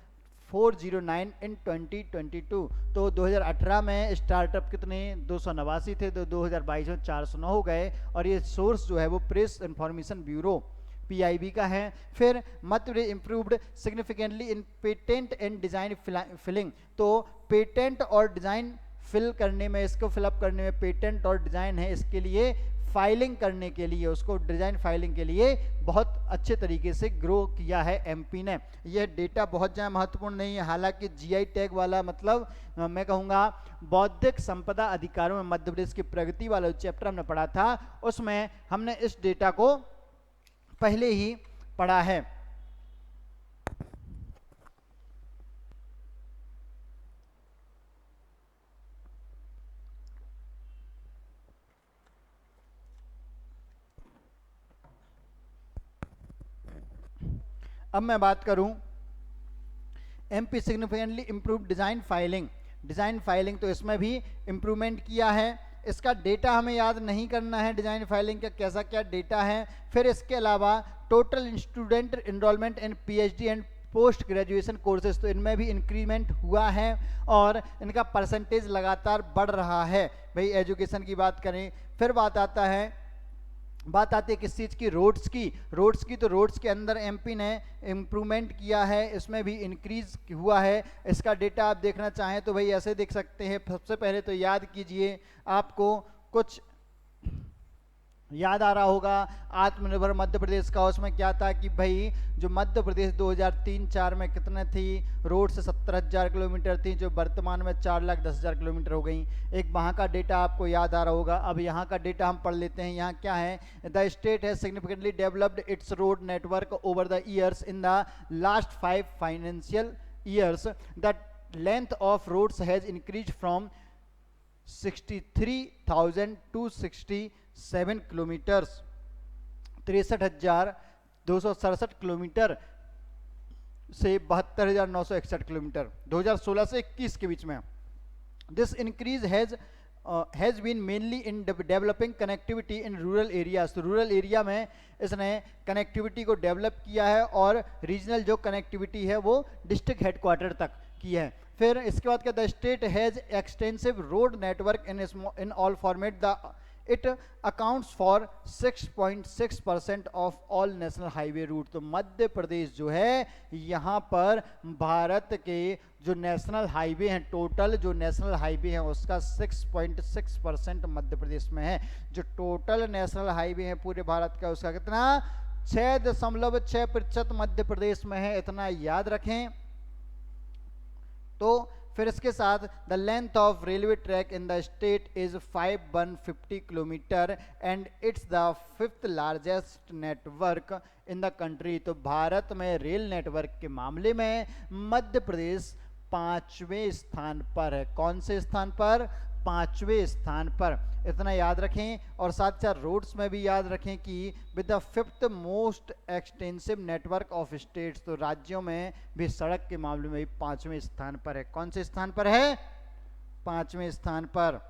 A: 409 in 2022। तो 2018 में स्टार्टअप कितने 289 थे, तो 2022 में 409 हो गए। और ये सोर्स जो है वो प्रेस इंफॉर्मेशन ब्यूरो PIB का है। फिर Madhya Pradesh improved significantly in patent and design filing, तो पेटेंट और डिजाइन फिल करने में, इसको फिलअप करने में पेटेंट और डिजाइन है, इसके लिए फाइलिंग करने के लिए, उसको डिजाइन फाइलिंग के लिए बहुत अच्छे तरीके से ग्रो किया है MP ने। यह डेटा बहुत ज़्यादा महत्वपूर्ण नहीं है, हालांकि GI टैग वाला मतलब मैं कहूँगा बौद्धिक संपदा अधिकारों में मध्य प्रदेश की प्रगति वाला चैप्टर हमने पढ़ा था, उसमें हमने इस डेटा को पहले ही पढ़ा है। अब मैं बात करूं MP significantly improve design filing, design filing तो इसमें भी इम्प्रूवमेंट किया है। इसका डेटा हमें याद नहीं करना है, डिजाइन फाइलिंग का कैसा क्या डेटा है। फिर इसके अलावा total student enrolment in PhD and post graduation courses, तो इनमें भी इंक्रीमेंट हुआ है और इनका परसेंटेज लगातार बढ़ रहा है। भाई एजुकेशन की बात करें, फिर बात आती है किस चीज़ की? रोड्स की तो रोड्स के अंदर MP ने इम्प्रूवमेंट किया है, इसमें भी इंक्रीज हुआ है। इसका डेटा आप देखना चाहें तो भाई ऐसे देख सकते हैं। सबसे पहले तो याद कीजिए, आपको कुछ याद आ रहा होगा आत्मनिर्भर मध्य प्रदेश का, उसमें क्या था कि भाई जो मध्य प्रदेश 2003-04 में कितने थी रोड से 70,000 किलोमीटर थी, जो वर्तमान में 4,10,000 किलोमीटर हो गई। एक वहाँ का डेटा आपको याद आ रहा होगा। अब यहाँ का डेटा हम पढ़ लेते हैं। यहाँ क्या है? The state has significantly developed its road network over the years in the last 5 financial years. The length of roads has increase from 63,000 to 67 kilometres, 63,267 kilometre से 72,961 किलोमीटर 2016 से 21 के बीच में। This increase has been mainly in developing connectivity in rural areas, तो rural area में इसने connectivity को develop किया है और रीजनल जो कनेक्टिविटी है वो डिस्ट्रिक्ट हेडक्वार्टर तक की है। फिर इसके बाद क्या? The state has extensive road network in all format, the it accounts for 6.6% of all national highway route. तो मध्य प्रदेश जो है यहाँ पर भारत के जो नेशनल हाईवे हैं, टोटल जो नेशनल हाईवे हैं उसका 6.6% मध्य प्रदेश में है। जो टोटल नेशनल हाईवे हैं पूरे भारत का उसका कितना? 6.6% मध्य प्रदेश में है, इतना याद रखें। तो फिर इसके साथ the length of railway track in the state is 5,150 kilometre and it's the 5th largest network in the country. तो भारत में रेल नेटवर्क के मामले में मध्य प्रदेश 5वें स्थान पर है। कौन से स्थान पर? 5वें स्थान पर, इतना याद रखें। और साथ साथ रोड्स में भी याद रखें कि with the 5th most extensive network of states, तो राज्यों में भी सड़क के मामले में भी 5वें स्थान पर है। कौन से स्थान पर है? 5वें स्थान पर।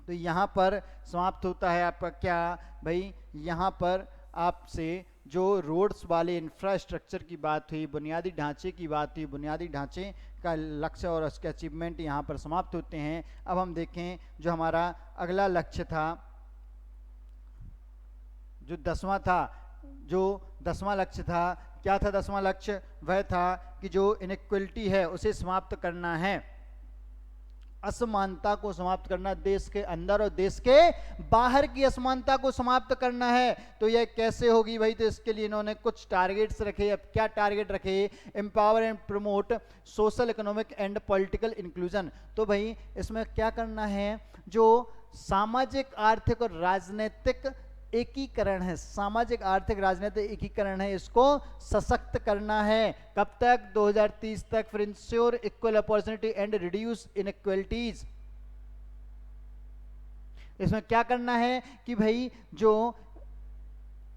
A: तो यहाँ पर समाप्त होता है आपका क्या भाई? यहाँ पर आपसे जो रोड्स वाले इंफ्रास्ट्रक्चर की बात हुई, बुनियादी ढांचे की बात हुई, बुनियादी ढांचे का लक्ष्य और उसके अचीवमेंट यहाँ पर समाप्त होते हैं। अब हम देखें जो हमारा अगला लक्ष्य था, जो 10वां था, जो 10वां लक्ष्य था, क्या था 10वां लक्ष्य? वह था कि जो इनइक्वलिटी है उसे समाप्त करना है, असमानता को समाप्त करना, देश के अंदर और देश के बाहर की असमानता को समाप्त करना है। तो यह कैसे होगी भाई? तो इसके लिए इन्होंने कुछ टारगेट्स रखे। अब क्या टारगेट रखे? Empower and promote social, economic and political inclusion. तो भाई इसमें क्या करना है? जो सामाजिक, आर्थिक और राजनीतिक एकीकरण है, सामाजिक आर्थिक राजनीतिक एकीकरण है, इसको सशक्त करना है। कब तक? 2030 तक। फिर ensure equal opportunity and reduce inequalities. इसमें क्या करना है कि भाई जो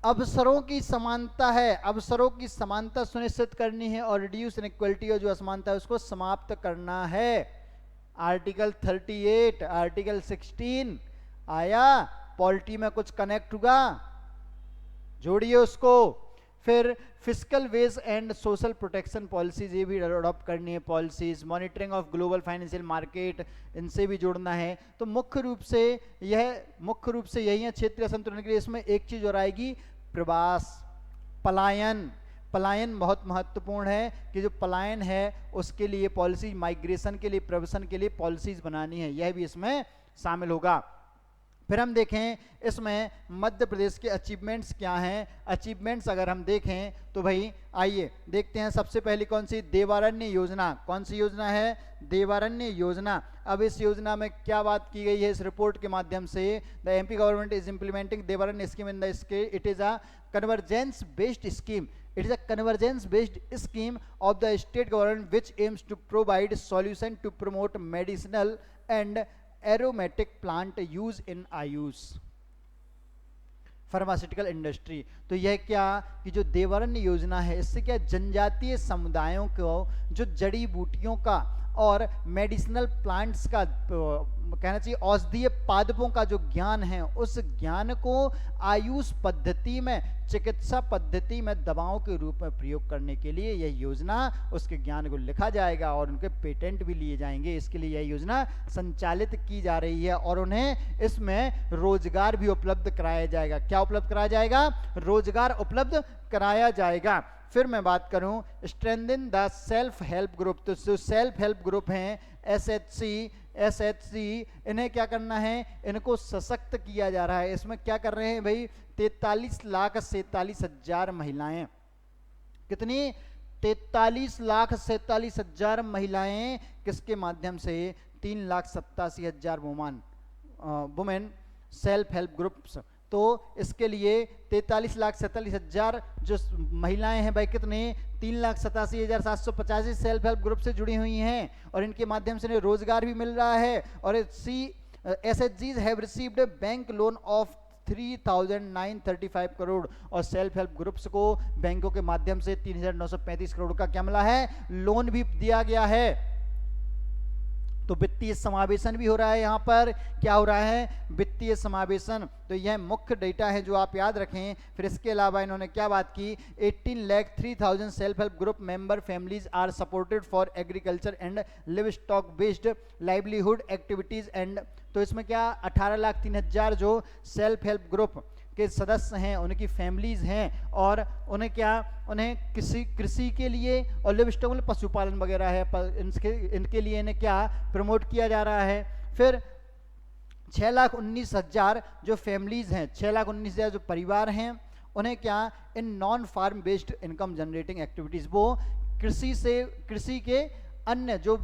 A: अवसरों की समानता है, अवसरों की समानता सुनिश्चित करनी है और रिड्यूस इनइक्वालिटी और जो असमानता है उसको समाप्त करना है। आर्टिकल 38, आर्टिकल 16 आया, पॉलिटी में कुछ कनेक्ट हुआ, जोड़िए उसको। फिर physical wage and social protection policies, ये भी अडॉप्ट करनी है policies. Monitoring of global financial market, इनसे भी जोड़ना है। तो मुख्य रूप से यही है क्षेत्रीय संतुलन के लिए। इसमें एक चीज और आएगी, प्रवास, पलायन। पलायन बहुत महत्वपूर्ण है कि जो पलायन है उसके लिए पॉलिसी, माइग्रेशन के लिए, प्रवसन के लिए पॉलिसीज बनानी है, यह भी इसमें शामिल होगा। फिर हम देखें इसमें मध्य प्रदेश के अचीवमेंट्स क्या हैं। अचीवमेंट्स अगर हम देखें तो भाई आइए देखते हैं। सबसे पहली कौन सी, देवारण्य योजना। कौन सी योजना है, देवारण्य योजना। अब इस योजना में क्या बात की गई है इस रिपोर्ट के माध्यम से, the MP government is implementing Devaranya scheme in the state. It is a convergence based scheme. It is a convergence based scheme of the state government which aims to provide solution to promote medicinal and aromatic plant use in Ayush pharmaceutical industry. तो यह क्या कि जो देवारण्य योजना है, इससे क्या जनजातीय समुदायों को जो जड़ी बूटियों का और मेडिसिनल प्लांट्स का कहना चाहिए औषधीय पादपों का जो ज्ञान है, उस ज्ञान को आयुष पद्धति में, चिकित्सा पद्धति में दवाओं के रूप में प्रयोग करने के लिए यह योजना, उसके ज्ञान को लिखा जाएगा और उनके पेटेंट भी लिए जाएंगे। इसके लिए यह योजना संचालित की जा रही है और उन्हें इसमें रोजगार भी उपलब्ध कराया जाएगा। क्या उपलब्ध कराया जाएगा, रोजगार उपलब्ध कराया जाएगा। फिर मैं बात करूं strengthen the self help group. तो जो सेल्फ हेल्प ग्रुप हैं, एसएचसी, इन्हें क्या करना है, इनको सशक्त किया जा रहा है। इसमें क्या कर रहे हैं भाई, 43,47,000 महिलाएं। कितनी, 43,47,000 महिलाएं किसके माध्यम से, 3,87,000 वुमेन सेल्फ हेल्प ग्रुप्स। तो इसके लिए 43,47,000 जो महिलाएं हैं भाई, कितने, 3,87,785 सेल्फ हेल्प ग्रुप से जुड़ी हुई हैं और इनके माध्यम से रोजगार भी मिल रहा है। और SHGs have received bank loan of 3,935 crore और सेल्फ हेल्प ग्रुप्स को बैंकों के माध्यम से 3,935 करोड़ का क्या मिला है, लोन भी दिया गया है। तो वित्तीय समावेशन भी हो रहा है। यहाँ पर क्या हो रहा है, वित्तीय समावेशन। तो यह मुख्य डेटा है जो आप याद रखें। फिर इसके अलावा इन्होंने क्या बात की, 18,03,000 self help group member families are supported for agriculture and livestock based livelihood activities and. तो इसमें क्या, 18,03,000 जो सेल्फ हेल्प ग्रुप के सदस्य हैं, उनकी फैमिलीज हैं और उन्हें कृषि के लिए और लिव स्टॉक में पशुपालन वगैरह है, इनके लिए इन्हें क्या प्रमोट किया जा रहा है। फिर 6,19,000 जो फैमिलीज हैं, 6,19,000 जो परिवार हैं, उन्हें क्या, in non farm based income generating activities, वो कृषि के अन्य जो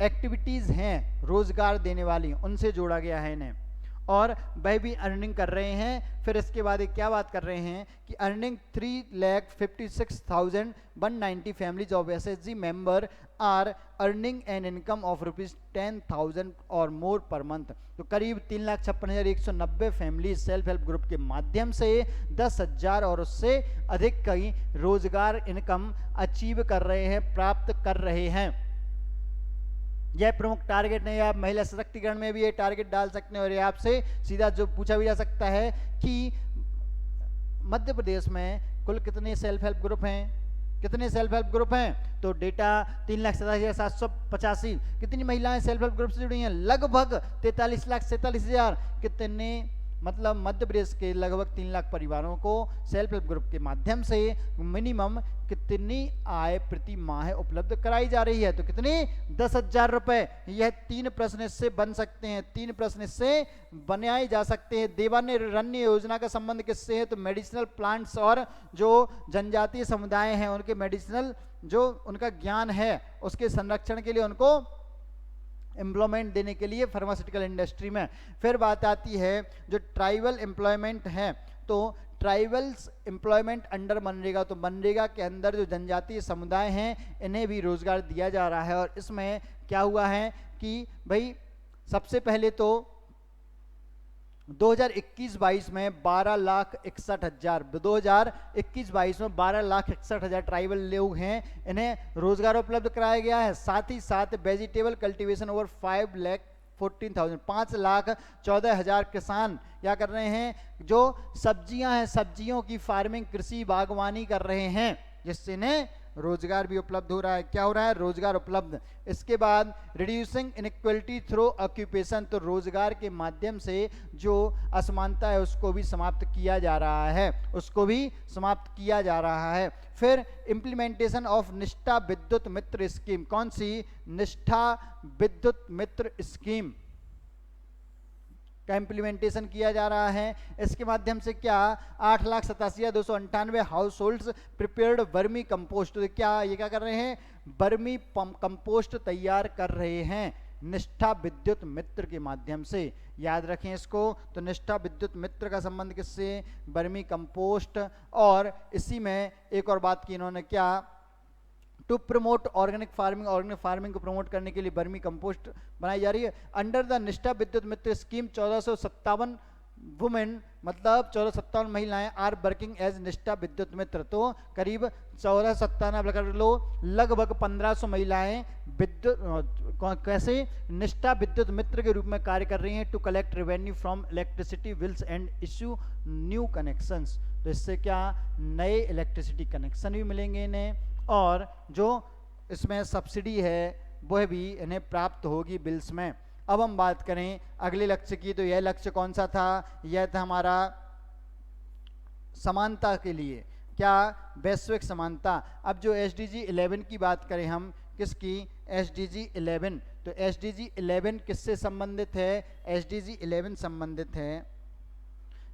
A: एक्टिविटीज हैं रोजगार देने वाली, उनसे जोड़ा गया है इन्हें और वह भी अर्निंग कर रहे हैं। फिर इसके बाद क्या बात कर रहे हैं कि earning 3,56,190 families of SHG member are earning an income of ₹10,000 और मोर पर मंथ। तो करीब 3,56,190 फैमिली सेल्फ हेल्प ग्रुप के माध्यम से 10,000 और उससे अधिक कई रोजगार इनकम अचीव कर रहे हैं, प्राप्त कर रहे हैं। यह प्रमुख टारगेट नहीं है। आप महिला सशक्तिकरण में भी ये टारगेट डाल सकते हैं और ये आपसे सीधा जो पूछा भी जा सकता है कि मध्य प्रदेश में कुल कितने सेल्फ हेल्प ग्रुप हैं, कितने सेल्फ हेल्प ग्रुप हैं। तो डेटा 3,87,785। कितनी महिलाएं सेल्फ हेल्प ग्रुप से जुड़ी हैं, लगभग 43,47,000। कितने, मतलब मध्य प्रदेश के लगभग 3 लाख परिवारों को सेल्फ हेल्प ग्रुप के माध्यम से मिनिमम कितनी आय प्रति माह उपलब्ध कराई जा रही है। तो कितनी, 10,000 रुपए। यह 3 प्रश्न इससे बन सकते हैं, 3 प्रश्न इससे बनाए जा सकते हैं। देवारण्य योजना का संबंध किससे है, तो मेडिसिनल प्लांट्स और जो जनजातीय समुदाय हैं उनके मेडिसिनल जो उनका ज्ञान है उसके संरक्षण के लिए, उनको एम्प्लॉयमेंट देने के लिए फार्मास्यूटिकल इंडस्ट्री में। फिर बात आती है जो ट्राइबल एम्प्लॉयमेंट है, तो ट्राइबल्स एम्प्लॉयमेंट अंडर मनरेगा। तो मनरेगा के अंदर जो जनजातीय समुदाय हैं इन्हें भी रोजगार दिया जा रहा है। और इसमें क्या हुआ है कि भाई सबसे पहले तो 2021-22 में 12,61,000, 2021-22 में 12,61,000 ट्राइबल लोग हैं, इन्हें रोजगार उपलब्ध कराया गया है। साथ ही साथ वेजिटेबल कल्टीवेशन ओवर 5,14,000, 5,14,000 किसान क्या कर रहे हैं, जो सब्जियां हैं, सब्जियों की फार्मिंग, कृषि बागवानी कर रहे हैं, जिससे इन्हें रोजगार भी उपलब्ध हो रहा है। क्या हो रहा है, रोजगार उपलब्ध। इसके बाद रिड्यूसिंग इनइक्वलिटी थ्रू ऑक्यूपेशन, तो रोजगार के माध्यम से जो असमानता है उसको भी समाप्त किया जा रहा है, उसको भी समाप्त किया जा रहा है। फिर इम्प्लीमेंटेशन ऑफ निष्ठा विद्युत मित्र स्कीम, कौन सी, निष्ठा विद्युत मित्र स्कीम का इम्प्लीमेंटेशन किया जा रहा है। इसके माध्यम से क्या 8,87,298 house holds prepared vermi compost, तो क्या ये क्या कर रहे हैं, वर्मी कंपोस्ट तैयार कर रहे हैं निष्ठा विद्युत मित्र के माध्यम से। याद रखें इसको। तो निष्ठा विद्युत मित्र का संबंध किससे, वर्मी कंपोस्ट। और इसी में एक और बात की इन्होंने, क्या, टू प्रमोट ऑर्गेनिक फार्मिंग को प्रमोट करने के लिए वर्मी कंपोस्ट बनाई जा रही है। अंडर द निष्ठा विद्युत मित्र स्कीम 1457 वुमेन, मतलब 1457 महिलाएं आर वर्किंग एज निष्ठा विद्युत मित्र, तो करीब 1457 कर लो, लगभग 1500 महिलाएं विद्युत कैसे निष्ठा विद्युत मित्र के रूप में कार्य कर रही हैं, to collect revenue from electricity bills and issue new connections, तो इससे क्या नए इलेक्ट्रिसिटी कनेक्शन भी मिलेंगे इन्हें, और जो इसमें सब्सिडी है वह भी इन्हें प्राप्त होगी बिल्स में। अब हम बात करें अगले लक्ष्य की, तो यह लक्ष्य कौन सा था, यह था हमारा समानता के लिए, क्या, वैश्विक समानता। अब जो SDG 11 की बात करें हम, किसकी, SDG 11, तो SDG 11 किससे संबंधित है, SDG 11 संबंधित है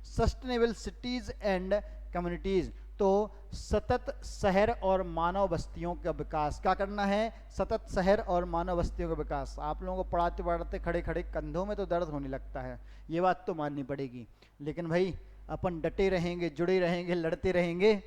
A: सस्टेनेबल सिटीज एंड कम्युनिटीज, तो सतत शहर और मानव बस्तियों का विकास। क्या करना है, सतत शहर और मानव बस्तियों का विकास। आप लोगों को पढ़ाते पढ़ाते खड़े खड़े कंधों में तो दर्द होने लगता है, ये बात तो माननी पड़ेगी, लेकिन भाई अपन डटे रहेंगे, जुड़े रहेंगे, लड़ते रहेंगे।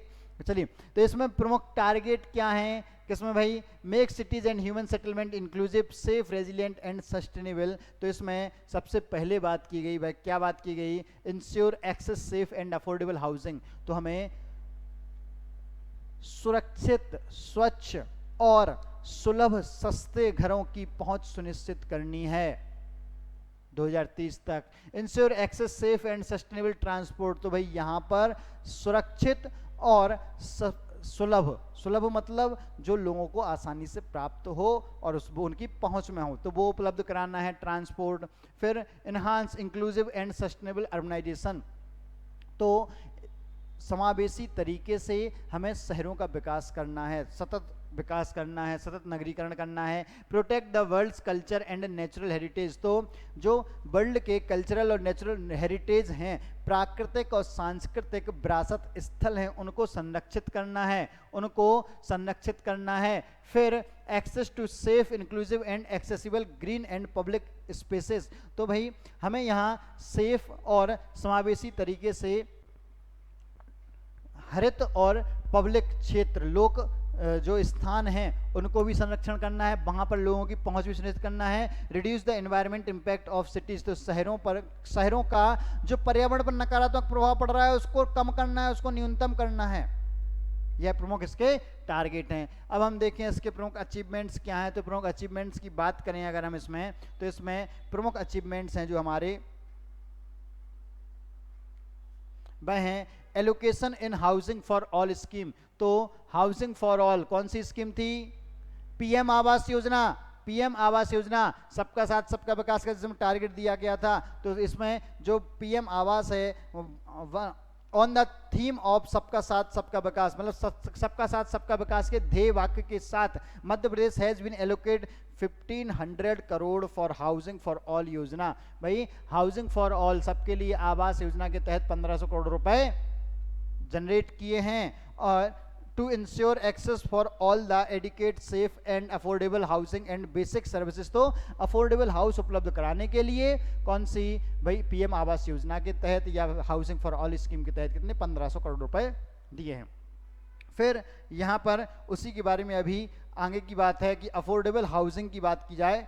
A: चलिए, तो इसमें प्रमुख टारगेट क्या हैं, किसमें भाई, make cities and human settlement inclusive, safe, resilient and sustainable, तो इसमें सबसे पहले बात की गई भाई, क्या बात की गई, ensure access safe and affordable housing, तो हमें सुरक्षित, स्वच्छ और सुलभ सस्ते घरों की पहुंच सुनिश्चित करनी है 2030 तक। Ensure access safe and sustainable transport, तो भाई यहां पर सुरक्षित और सुलभ, सुलभ मतलब जो लोगों को आसानी से प्राप्त हो और उस वो उनकी पहुंच में हो, तो वो उपलब्ध कराना है ट्रांसपोर्ट। फिर enhance inclusive and sustainable urbanisation, तो समावेशी तरीके से हमें शहरों का विकास करना है, सतत विकास करना है, सतत नगरीकरण करना है। Protect the world's culture and natural heritage, तो जो वर्ल्ड के कल्चरल और नेचुरल हेरिटेज हैं, प्राकृतिक और सांस्कृतिक विरासत स्थल हैं, उनको संरक्षित करना है, उनको संरक्षित करना है। फिर access to safe, inclusive and accessible green and public spaces, तो भाई हमें यहाँ सेफ और समावेशी तरीके से हरित और पब्लिक क्षेत्र, लोक जो स्थान हैं उनको भी संरक्षण करना है, वहाँ पर लोगों की पहुँच भी सुनिश्चित करना है। Reduce the environment impact of cities, तो शहरों का जो पर्यावरण पर नकारात्मक प्रभाव पड़ रहा है उसको कम करना है, उसको न्यूनतम करना है। यह प्रमुख इसके टारगेट हैं। अब हम देखें इसके प्रमुख अचीवमेंट्स क्या हैं, तो प्रमुख अचीवमेंट्स की बात करें अगर हम इसमें, तो इसमें प्रमुख अचीवमेंट्स हैं जो हमारे वह हैं allocation in housing for all scheme, तो हाउसिंग फॉर ऑल कौन सी स्कीम थी, पीएम आवास योजना, पीएम आवास योजना, सबका साथ सबका विकास का जिसमें टारगेट दिया गया था, तो इसमें जो पीएम आवास है ऑन द थीम ऑफ सबका साथ सबका विकास, मतलब सबका साथ सबका विकास के ध्येय वाक्य के साथ Madhya Pradesh has been allocate 1500 crore for housing for all Yojana. भाई हाउसिंग फॉर ऑल, सबके लिए आवास योजना के तहत 1500 करोड़ रुपए जनरेट किए हैं। और to ensure access for all the adequate safe and affordable housing and basic services, तो अफोर्डेबल हाउस उपलब्ध कराने के लिए कौन सी, भाई पीएम आवास योजना के तहत या हाउसिंग फॉर ऑल स्कीम के तहत कितने 1500 करोड़ रुपए दिए हैं। फिर यहाँ पर उसी के बारे में अभी आगे की बात है कि अफोर्डेबल हाउसिंग की बात की जाए,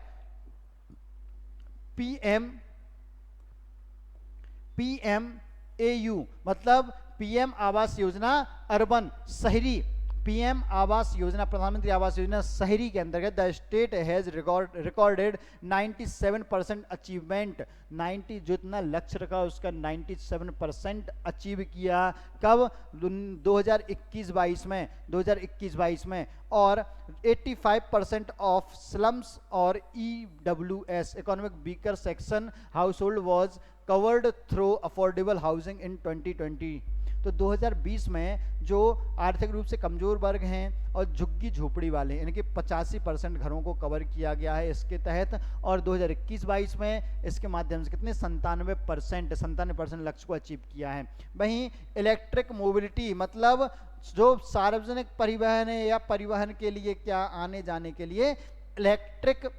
A: PMAU मतलब पीएम आवास योजना अर्बन शहरी, पीएम आवास योजना प्रधानमंत्री आवास योजना शहरी के अंतर्गत the state has recorded 97% achievement. 90 जो इतना लक्ष्य रखा उसका 97% अचीव किया। कब? 2021-22 में, 2021-22 में। और 85% ऑफ स्लम्स और EWS economic weaker section house hold was covered through affordable housing इन 2020। तो 2020 में जो आर्थिक रूप से कमजोर वर्ग हैं और झुग्गी झोपड़ी वाले, इनके 85% घरों को कवर किया गया है इसके तहत। और 2021-22 में इसके माध्यम से कितने 97% लक्ष्य को अचीव किया है। वहीं इलेक्ट्रिक मोबिलिटी मतलब जो सार्वजनिक परिवहन है या परिवहन के लिए क्या आने जाने के लिए इलेक्ट्रिक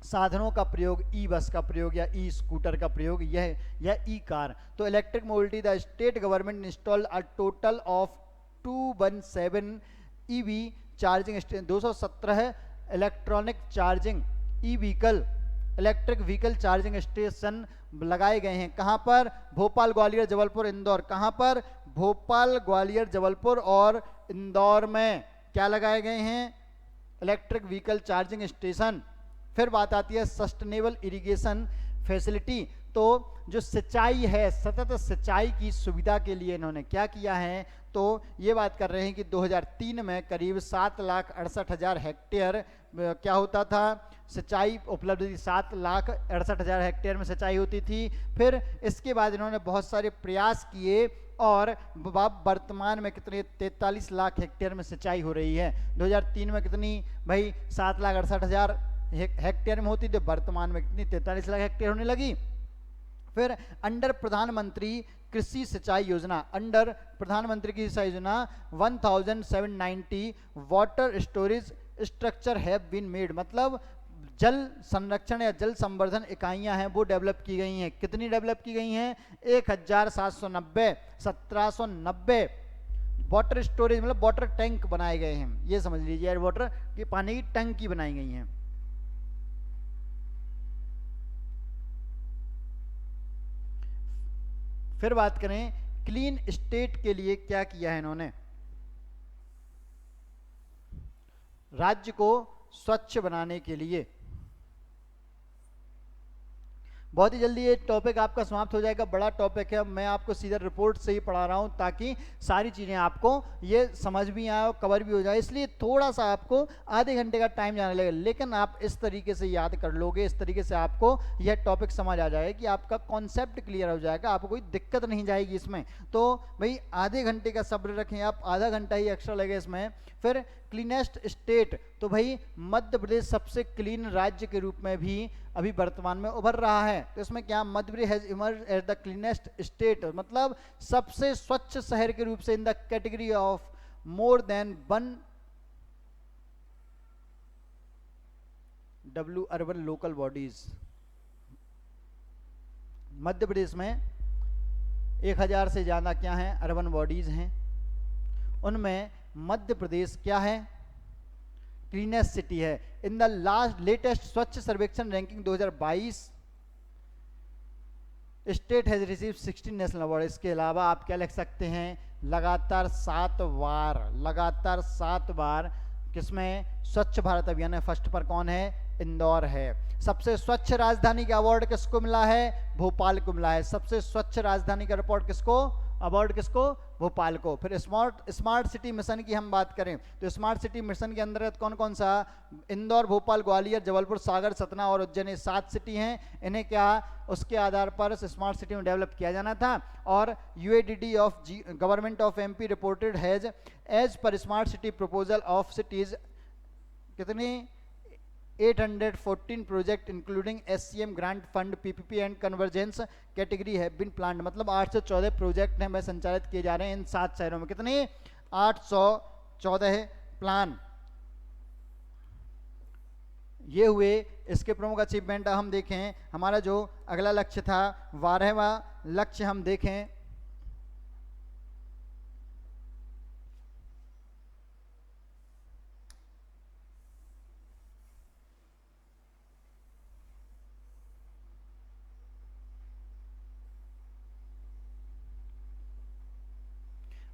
A: साधनों का प्रयोग, ई बस का प्रयोग या ई स्कूटर का प्रयोग, यह या ई कार। तो electric mobility the state government installed a total of 217 EV charging station, 217 electronic charging e vehicle, electric vehicle charging station लगाए गए हैं। कहाँ पर? भोपाल, ग्वालियर, जबलपुर, इंदौर। कहाँ पर? भोपाल, ग्वालियर, जबलपुर और इंदौर में क्या लगाए गए हैं? Electric vehicle charging station. फिर बात आती है सस्टेनेबल इरिगेशन फैसिलिटी। तो जो सिंचाई है, सतत सिंचाई की सुविधा के लिए इन्होंने क्या किया है? तो ये बात कर रहे हैं कि 2003 में करीब 7,68,000 हेक्टेयर क्या होता था? सिंचाई उपलब्ध थी। 7,68,000 हेक्टेयर में सिंचाई होती थी। फिर इसके बाद इन्होंने बहुत सारे प्रयास किए और वर्तमान में कितने 43 लाख हेक्टेयर में सिंचाई हो रही है। 2003 में कितनी भाई? 7,68,000 हेक्टेयर में होती थी, वर्तमान में कितनी 43 लाख हेक्टेयर होने लगी। फिर अंडर प्रधानमंत्री कृषि सिंचाई योजना, अंडर प्रधानमंत्री कृषि सिंचाई योजना 1790 water storage structure have been made मतलब जल संरक्षण या जल संवर्धन इकाइयां हैं वो डेवलप की गई हैं। कितनी डेवलप की गई हैं? 1790 वाटर स्टोरेज मतलब वाटर टैंक बनाए गए हैं। ये समझ लीजिए, वाटर की पानी की टंकी बनाई गई हैं। फिर बात करें क्लीन स्टेट के लिए क्या किया है इन्होंने? राज्य को स्वच्छ बनाने के लिए बहुत ही जल्दी ये टॉपिक आपका समाप्त हो जाएगा। बड़ा टॉपिक है, मैं आपको सीधा रिपोर्ट से ही पढ़ा रहा हूं ताकि सारी चीज़ें आपको ये समझ भी आए और कवर भी हो जाए, इसलिए थोड़ा सा आपको आधे घंटे का टाइम जाने लगेगा। लेकिन आप इस तरीके से याद कर लोगे, इस तरीके से आपको यह टॉपिक समझ आ जाएगा कि आपका कॉन्सेप्ट क्लियर हो जाएगा, आपको कोई दिक्कत नहीं जाएगी इसमें। तो भाई आधे घंटे का सब्र रखें आप, आधा घंटा ही एक्स्ट्रा लगे इसमें। फिर क्लीनेस्ट स्टेट, तो भाई मध्य प्रदेश सबसे क्लीन राज्य के रूप में भी अभी वर्तमान में उभर रहा है। तो इसमें क्या? Madhya Pradesh has emerge as the cleanest state मतलब सबसे स्वच्छ शहर के रूप से in the category of more than 1 W urban local bodies. Madhya Pradesh में 1000 से ज्यादा क्या हैं? अर्बन बॉडीज हैं। उनमें मध्य प्रदेश क्या है? क्लीनेस्ट सिटी है। इन द लेटेस्ट स्वच्छ सर्वेक्षण ranking 2022 state has receive 16 national award. इसके अलावा आप क्या लिख सकते हैं? लगातार 7 बार किसमें? स्वच्छ भारत अभियान में फर्स्ट पर कौन है? इंदौर है। सबसे स्वच्छ राजधानी का अवार्ड किसको मिला है? भोपाल को मिला है। सबसे स्वच्छ राजधानी का रिपोर्ट किसको? अवार्ड किसको? भोपाल को। फिर स्मार्ट सिटी मिशन की हम बात करें तो स्मार्ट सिटी मिशन के अंतर्गत कौन कौन सा? इंदौर, भोपाल, ग्वालियर, जबलपुर, सागर, सतना और उज्जैन, ये 7 सिटी हैं। इन्हें क्या उसके आधार पर स्मार्ट सिटी में डेवलप किया जाना था। और UADD of government of MP reported has as per smart city proposal of cities कितनी 814 project including SCM grant fund PPP and convergence category है बिन प्लान मतलब 814 प्रोजेक्ट हैं मैं संचालित किए जा रहे हैं इन 7 शहरों में। कितने? 814 प्लान। ये हुए इसके प्रमुख अचीवमेंट। हम देखें हमारा जो अगला लक्ष्य था 12वां लक्ष्य हम देखें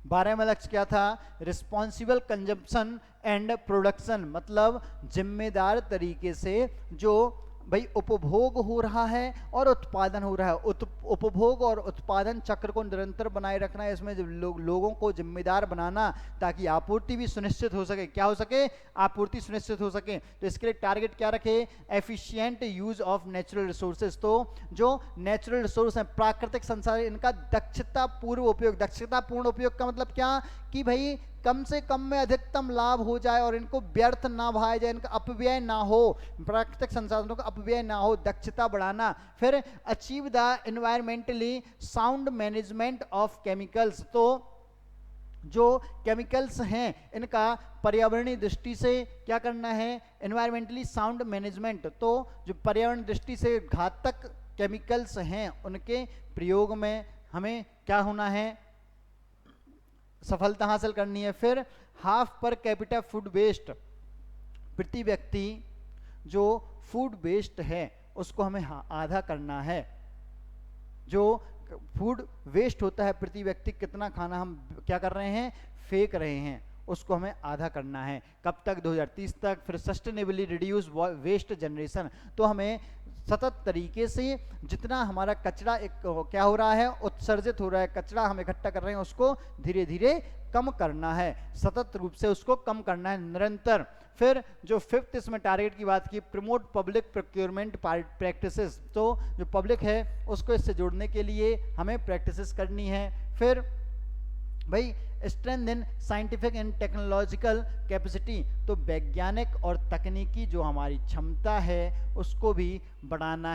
A: 12वां लक्ष्य क्या था? रिस्पॉन्सिबल कंजम्पशन एंड प्रोडक्शन, मतलब जिम्मेदार तरीके से जो भाई उपभोग हो रहा है और उत्पादन हो रहा है, उपभोग और उत्पादन चक्र को निरंतर बनाए रखना है। इसमें लोगों को जिम्मेदार बनाना ताकि आपूर्ति भी सुनिश्चित हो सके। क्या हो सके? आपूर्ति सुनिश्चित हो सके। तो इसके लिए टारगेट क्या रखे? Efficient use of natural resources. तो जो नेचुरल रिसोर्स है, प्राकृतिक संसाधन, इनका दक्षतापूर्ण उपयोग का मतलब क्या कि भाई कम से कम में अधिकतम लाभ हो जाए और इनको व्यर्थ ना भाया जाए, इनका अपव्यय ना हो, प्राकृतिक संसाधनों का अपव्यय ना हो, दक्षता बढ़ाना। फिर achieve the environmentally sound management of chemicals. तो जो केमिकल्स हैं इनका पर्यावरणीय दृष्टि से क्या करना है? Environmentally sound management. तो जो पर्यावरण दृष्टि से घातक केमिकल्स हैं उनके प्रयोग में हमें क्या होना है? सफलता हासिल करनी है। फिर half per capita food waste, प्रति व्यक्ति जो फूड वेस्ट है उसको हमें आधा करना है। जो फूड वेस्ट होता है प्रति व्यक्ति, कितना खाना हम क्या कर रहे हैं? फेंक रहे हैं, उसको हमें आधा करना है। कब तक? 2030 तक। फिर सस्टेनेबली रिड्यूस वेस्ट जनरेशन, तो हमें सतत तरीके से जितना हमारा कचरा एक क्या हो रहा है? उत्सर्जित हो रहा है, कचरा हम इकट्ठा कर रहे हैं, उसको धीरे धीरे कम करना है, सतत रूप से उसको कम करना है, निरंतर। फिर जो 5th इसमें टारगेट की बात की, प्रमोट पब्लिक प्रोक्योरमेंट प्रैक्टिसेस। तो जो पब्लिक है उसको इससे जोड़ने के लिए हमें प्रैक्टिसेस करनी है। फिर भाई strengthen scientific and technological capacity, तो वैज्ञानिक और तकनीकी जो हमारी क्षमता है उसको भी बढ़ाना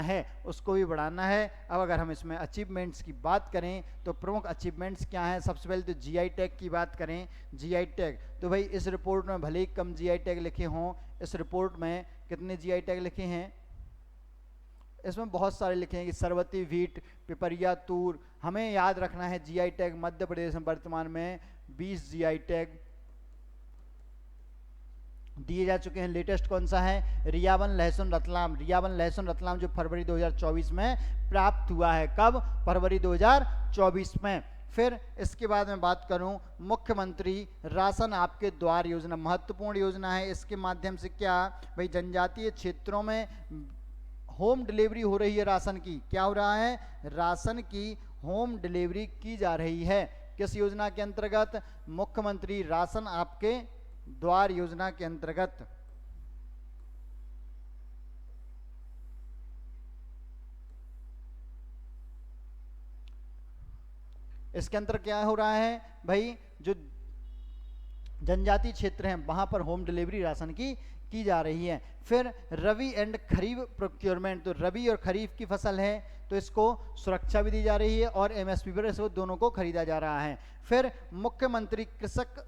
A: है, अब अगर हम इसमें अचीवमेंट्स की बात करें तो प्रमुख अचीवमेंट्स क्या हैं? सबसे पहले तो जीआई टैग की बात करें। जीआई टैग तो भाई इस रिपोर्ट में भले ही कम जीआई टैग लिखे हों, इस रिपोर्ट में कितने जीआई टैग लिखे हैं? इसमें बहुत सारे लिखे हैं कि सरवती, वीट, पिपरिया, तूर। हमें याद रखना है जीआई टैग मध्य प्रदेश में वर्तमान में 20 जीआई टैग दिए जा चुके हैं। लेटेस्ट कौन सा है? रियावन लहसुन रतलाम, जो फरवरी 2024 में प्राप्त हुआ है। कब? फरवरी 2024 में। फिर इसके बाद मैं बात करूं, मुख्यमंत्री राशन आपके द्वार योजना, महत्वपूर्ण योजना है। इसके माध्यम से क्या भाई जनजातीय क्षेत्रों में होम डिलीवरी हो रही है राशन की। क्या हो रहा है? राशन की होम डिलीवरी की जा रही है। किस योजना के अंतर्गत? मुख्यमंत्री राशन आपके द्वार योजना के अंतर्गत। इसके अंतर क्या हो रहा है भाई? जो जनजातीय क्षेत्र हैं वहां पर होम डिलीवरी राशन की जा रही है। फिर रबी एंड खरीफ प्रोक्योरमेंट, तो रबी और खरीफ की फसल है तो इसको सुरक्षा भी दी जा रही है और एमएसपी पर इसको दोनों को खरीदा जा रहा है। फिर मुख्यमंत्री कृषक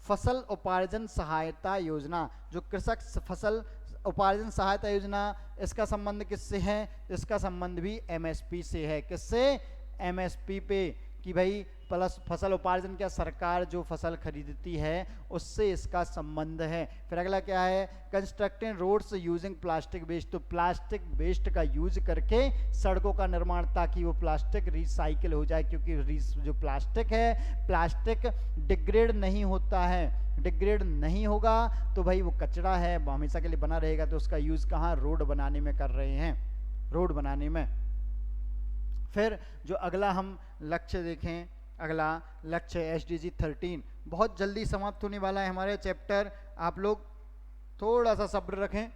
A: फसल उपार्जन सहायता योजना, जो कृषक फसल उपार्जन सहायता योजना, इसका संबंध किससे है? इसका संबंध भी एमएसपी से है। किससे? एमएसपी पे, कि भाई प्लस फसल उपार्जन क्या सरकार जो फसल खरीदती है उससे इसका संबंध है। फिर अगला क्या है? Constructing roads using plastic waste, तो प्लास्टिक वेस्ट का यूज करके सड़कों का निर्माण ताकि वो प्लास्टिक रिसाइकिल हो जाए, क्योंकि जो प्लास्टिक है, प्लास्टिक डिग्रेड नहीं होता है, डिग्रेड नहीं होगा तो भाई वो कचरा है, वो हमेशा के लिए बना रहेगा। तो उसका यूज कहाँ? रोड बनाने में कर रहे हैं, रोड बनाने में। फिर जो अगला हम लक्ष्य देखें, अगला लक्ष्य एसडीजी 13, बहुत जल्दी समाप्त होने वाला है हमारे चैप्टर, आप लोग थोड़ा सा सब्र रखें।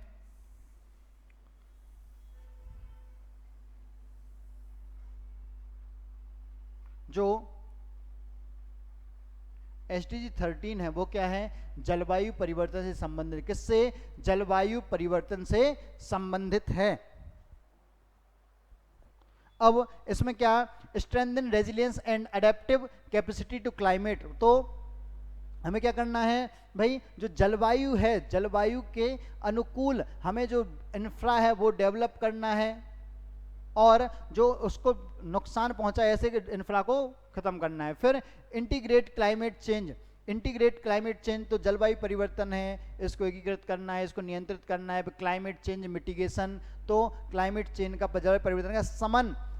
A: जो एसडीजी 13 है वो क्या है? जलवायु परिवर्तन से संबंधित। किससे? जलवायु परिवर्तन से संबंधित है। अब इसमें क्या? Strengthen resilience and adaptive capacity to climate, तो हमें क्या करना है भाई? जो जलवायु है, जलवायु के अनुकूल हमें जो इंफ्रा है वो डेवलप करना है और जो उसको नुकसान पहुंचाए ऐसे इंफ्रा को खत्म करना है। फिर integrate climate change, integrate climate change, तो जलवायु परिवर्तन है इसको एकीकृत करना है, इसको नियंत्रित करना है। क्लाइमेट चेंज मिटिगेशन, तो क्लाइमेट चेंज का, जलवायु परिवर्तन का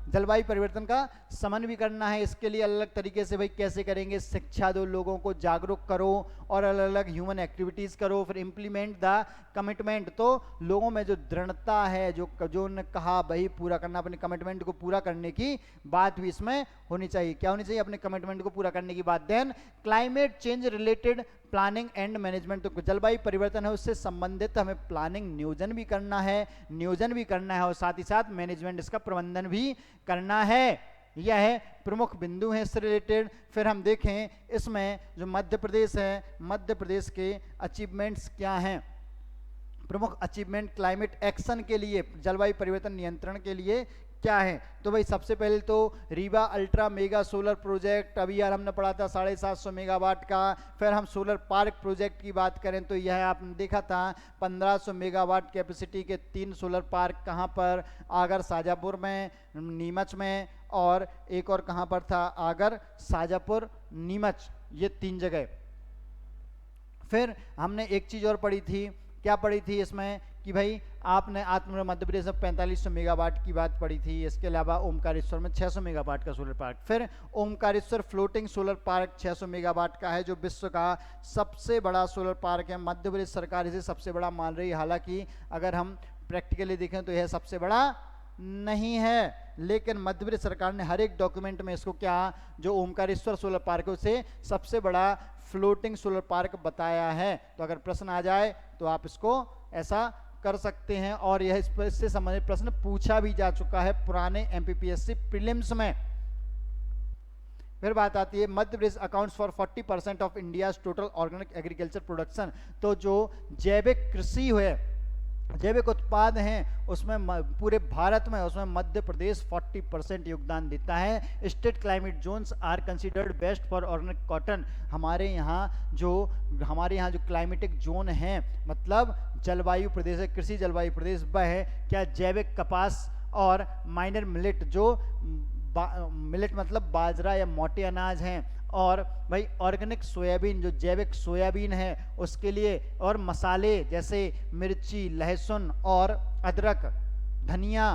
A: जलवायु परिवर्तन का समन भी करना है। इसके लिए अलग अलग तरीके से भाई कैसे करेंगे, शिक्षा दो, लोगों को जागरूक करो और अलग अलग ह्यूमन एक्टिविटीज करो, फिर इम्प्लीमेंट द कमिटमेंट। तो लोगों में जो दृढ़ता है, जो उन्होंने कहा भाई पूरा करना, अपने कमिटमेंट को पूरा करने की बात भी इसमें होनी चाहिए। क्या होनी चाहिए? अपने कमिटमेंट को पूरा करने की बात। Then climate change related planning and management. तो जलवायु परिवर्तन है उससे संबंधित हमें प्लानिंग नियोजन भी करना है और साथ ही साथ मैनेजमेंट, इसका प्रबंधन भी करना है। यह है प्रमुख बिंदु हैं इससे रिलेटेड। फिर हम देखें इसमें जो मध्य प्रदेश है, मध्य प्रदेश के अचीवमेंट्स क्या हैं, प्रमुख अचीवमेंट क्लाइमेट एक्शन के लिए, जलवायु परिवर्तन नियंत्रण के लिए क्या है। तो भाई सबसे पहले तो Rewa ultra mega solar project, अभी यार हमने पढ़ा था 750 मेगावाट का। फिर हम सोलर पार्क प्रोजेक्ट की बात करें तो यह आपने देखा था 1500 मेगावाट कैपेसिटी के 3 सोलर पार्क, कहाँ पर? आगर शाजापुर में, नीमच में, और एक और कहाँ पर था? आगर शाजापुर नीमच, ये 3 जगह। फिर हमने एक चीज और पढ़ी थी, क्या पढ़ी थी इसमें कि भाई आपने आत्मनिर्भर मध्य प्रदेश में 4500 मेगावाट की बात पढ़ी थी। इसके अलावा ओमकारेश्वर में 600 मेगावाट का सोलर पार्क। फिर Omkareshwar floating solar park 600 megawatt का है, जो विश्व का सबसे बड़ा सोलर पार्क है। मध्य प्रदेश सरकार इसे सबसे बड़ा मान रही है, हालांकि अगर हम प्रैक्टिकली देखें तो यह सबसे बड़ा नहीं है, लेकिन मध्य प्रदेश सरकार ने हर एक डॉक्यूमेंट में इसको क्या, जो ओमकारेश्वर सोलर पार्क है उसे सबसे बड़ा फ्लोटिंग सोलर पार्क बताया है। तो अगर प्रश्न आ जाए तो आप इसको ऐसा कर सकते हैं, और यह इससे संबंधित प्रश्न पूछा भी जा चुका है पुराने एमपीपीएससी प्रीलिम्स में। फिर बात आती है Madhya Pradesh accounts for 40% of India total organic agriculture production. तो जो जैविक कृषि है, जैविक उत्पाद हैं, उसमें पूरे भारत में उसमें मध्य प्रदेश 40% योगदान देता है। State climate zones are considered best for organic cotton. हमारे यहाँ जो क्लाइमेटिक जोन है, मतलब जलवायु प्रदेश है, कृषि जलवायु प्रदेश, वह है क्या? जैविक कपास और माइनर मिलेट, जो मिलेट मतलब बाजरा या मोटे अनाज हैं, और भाई ऑर्गेनिक सोयाबीन, जो जैविक सोयाबीन है उसके लिए, और मसाले जैसे मिर्ची, लहसुन और अदरक, धनिया,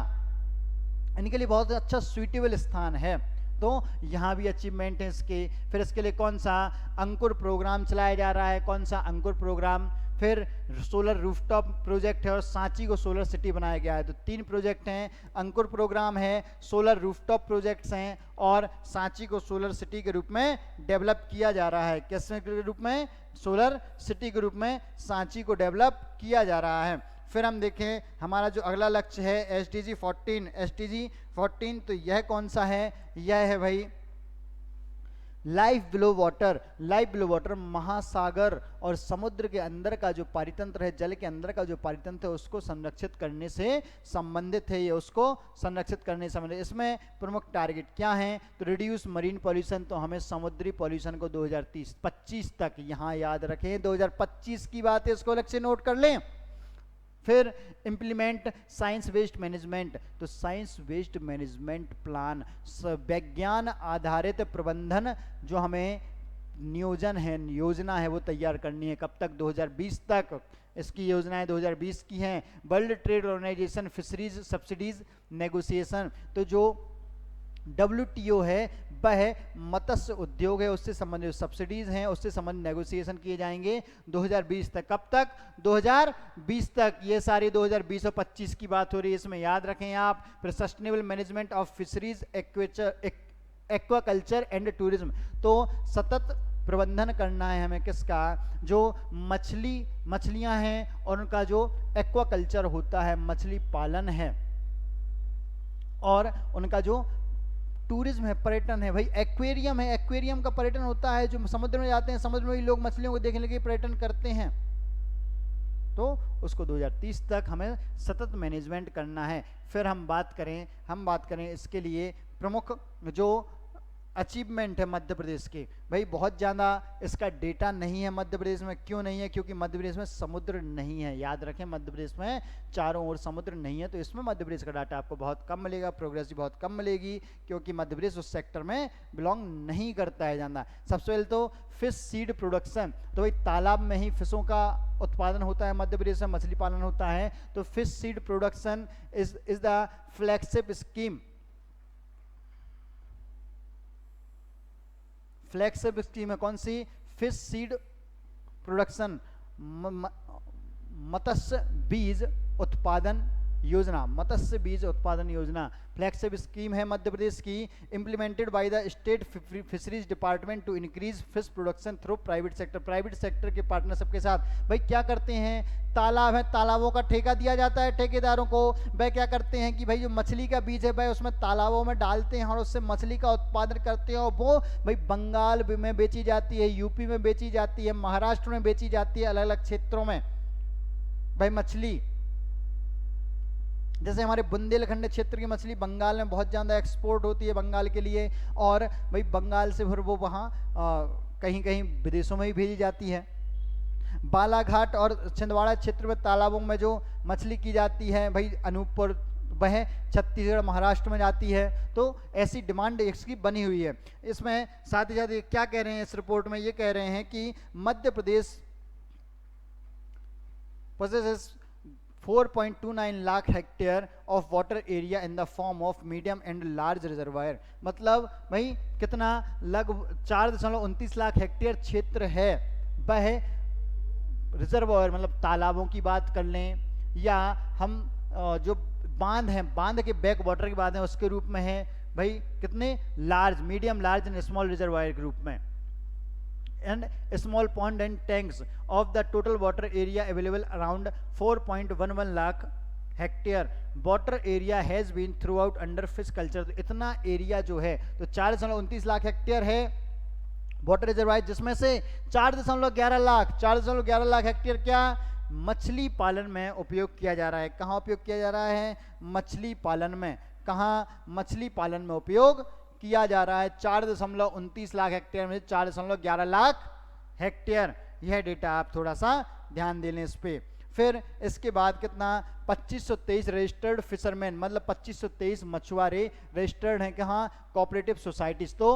A: इनके लिए बहुत अच्छा सूटेबल स्थान है। तो यहाँ भी अचीवमेंट है इसके। फिर इसके लिए कौन सा अंकुर प्रोग्राम चलाया जा रहा है, कौन सा अंकुर प्रोग्राम? फिर सोलर रूफटॉप प्रोजेक्ट है और सांची को सोलर सिटी बनाया गया है। तो 3 प्रोजेक्ट हैं, अंकुर प्रोग्राम है, सोलर रूफटॉप प्रोजेक्ट्स हैं, और सांची को सोलर सिटी के रूप में डेवलप किया जा रहा है। किस रूप में? सोलर सिटी के रूप में सांची को डेवलप किया जा रहा है। फिर हम देखें हमारा जो अगला लक्ष्य है SDG 14, तो यह कौन सा है? यह है भाई life below water. Life below water महासागर और समुद्र के अंदर का जो पारितंत्र है, जल के अंदर का जो पारितंत्र है, उसको संरक्षित करने से संबंधित है। ये उसको संरक्षित करने से संबंधित। इसमें प्रमुख टारगेट क्या हैं? तो रिड्यूस मरीन पॉल्यूशन, तो हमें समुद्री पॉल्यूशन को 2025 तक, यहाँ याद रखें 2025 की बात है, इसको लक्ष्य नोट कर लें। फिर इम्प्लीमेंट साइंस बेस्ड मैनेजमेंट, तो साइंस बेस्ड मैनेजमेंट प्लान, विज्ञान आधारित प्रबंधन जो हमें नियोजन है, योजना है, वो तैयार करनी है। कब तक? 2020 तक इसकी योजनाएं 2020 की हैं। World trade organization fisheries subsidies negotiation, तो जो WTO है वह मत्स्य उद्योग है, उससे संबंधित सब्सिडीज हैं, उससे संबंधित नेगोशिएशन किए जाएंगे 2020 तक। कब तक? 2020 तक। ये सारी 2020 और 25 की बात हो रही है, इसमें याद रखें आप। फिर sustainable management of fisheries, aquaculture and tourism, तो सतत प्रबंधन करना है हमें किसका? जो मछलियां हैं और उनका जो एक्वाकल्चर होता है, मछली पालन है, और उनका जो टूरिज्म है, पर्यटन है। भाई एक्वेरियम है, एक्वेरियम का पर्यटन होता है, जो समुद्र में जाते हैं, समुद्र में भी लोग मछलियों को देखने के लिए पर्यटन करते हैं। तो उसको 2030 तक हमें सतत मैनेजमेंट करना है। फिर हम बात करें इसके लिए प्रमुख जो अचीवमेंट है मध्य प्रदेश के। भाई बहुत ज़्यादा इसका डेटा नहीं है मध्य प्रदेश में। क्यों नहीं है? क्योंकि मध्य प्रदेश में समुद्र नहीं है। याद रखें मध्य प्रदेश में चारों ओर समुद्र नहीं है, तो इसमें मध्य प्रदेश का डाटा आपको बहुत कम मिलेगा, प्रोग्रेस भी बहुत कम मिलेगी, क्योंकि मध्य प्रदेश उस सेक्टर में बिलोंग नहीं करता है ज़्यादा। सबसे पहले तो फिश सीड प्रोडक्शन, तो भाई तालाब में ही फिशों का उत्पादन होता है, मध्य प्रदेश में मछली पालन होता है। तो fish seed production is the flagship scheme flagship scheme है कौन सी? फिश सीड प्रोडक्शन, मत्स्य बीज उत्पादन योजना, मत्स्य बीज उत्पादन योजना फ्लैगशिप स्कीम है मध्य प्रदेश की, implemented by the state fisheries department to increase fish production through private sector. Private sector के पार्टनरशिप के साथ भाई क्या करते हैं, तालाब है, तालाबों का ठेका दिया जाता है ठेकेदारों को। वह क्या करते हैं कि भाई जो मछली का बीज है भाई उसमें तालाबों में डालते हैं और उससे मछली का उत्पादन करते हैं, और वो भाई बंगाल में बेची जाती है, यूपी में बेची जाती है, महाराष्ट्र में बेची जाती है, अलग अलग क्षेत्रों में भाई मछली। जैसे हमारे बुंदेलखंड क्षेत्र की मछली बंगाल में बहुत ज़्यादा एक्सपोर्ट होती है बंगाल के लिए, और भाई बंगाल से फिर वो वहाँ कहीं कहीं विदेशों में भी भेजी जाती है। बालाघाट और छिंदवाड़ा क्षेत्र में तालाबों में जो मछली की जाती है भाई अनूपपुर, वह छत्तीसगढ़ महाराष्ट्र में जाती है। तो ऐसी डिमांड इसकी बनी हुई है। इसमें साथ ही साथ क्या कह रहे हैं इस रिपोर्ट में, ये कह रहे हैं कि Madhya Pradesh possesses 4.29 lakh hectare of water area in the form of medium and large reservoir. मतलब भाई कितना, लगभग 4.29 लाख हेक्टेयर क्षेत्र है वह रिजर्वायर, मतलब तालाबों की बात कर लें या हम जो बांध हैं, बांध के बैक वाटर की बात है उसके रूप में है भाई कितने, large, medium, large and small reservoir के रूप में, and small pond and tanks of the total water area available around 4.11 lakh hectare water area has been throughout under fish culture. तो इतना एरिया जो है तो 4.29 लाख हेक्टेयर है water reservoir, जिसमें से 4.11 लाख हेक्टेयर क्या मछली पालन में उपयोग किया जा रहा है। कहाँ उपयोग किया जा रहा है? मछली पालन में। कहाँ? मछली पालन में उपयोग किया जा रहा है। 4.29 लाख हेक्टेयर में 4.11 लाख हेक्टेयर, यह डेटा आप थोड़ा सा ध्यान दे लें इस पे। फिर इसके बाद कितना, 2523 रजिस्टर्ड फिशरमैन, मतलब 2523 मछुआरे रजिस्टर्ड हैं कहाँ? Cooperative societies. तो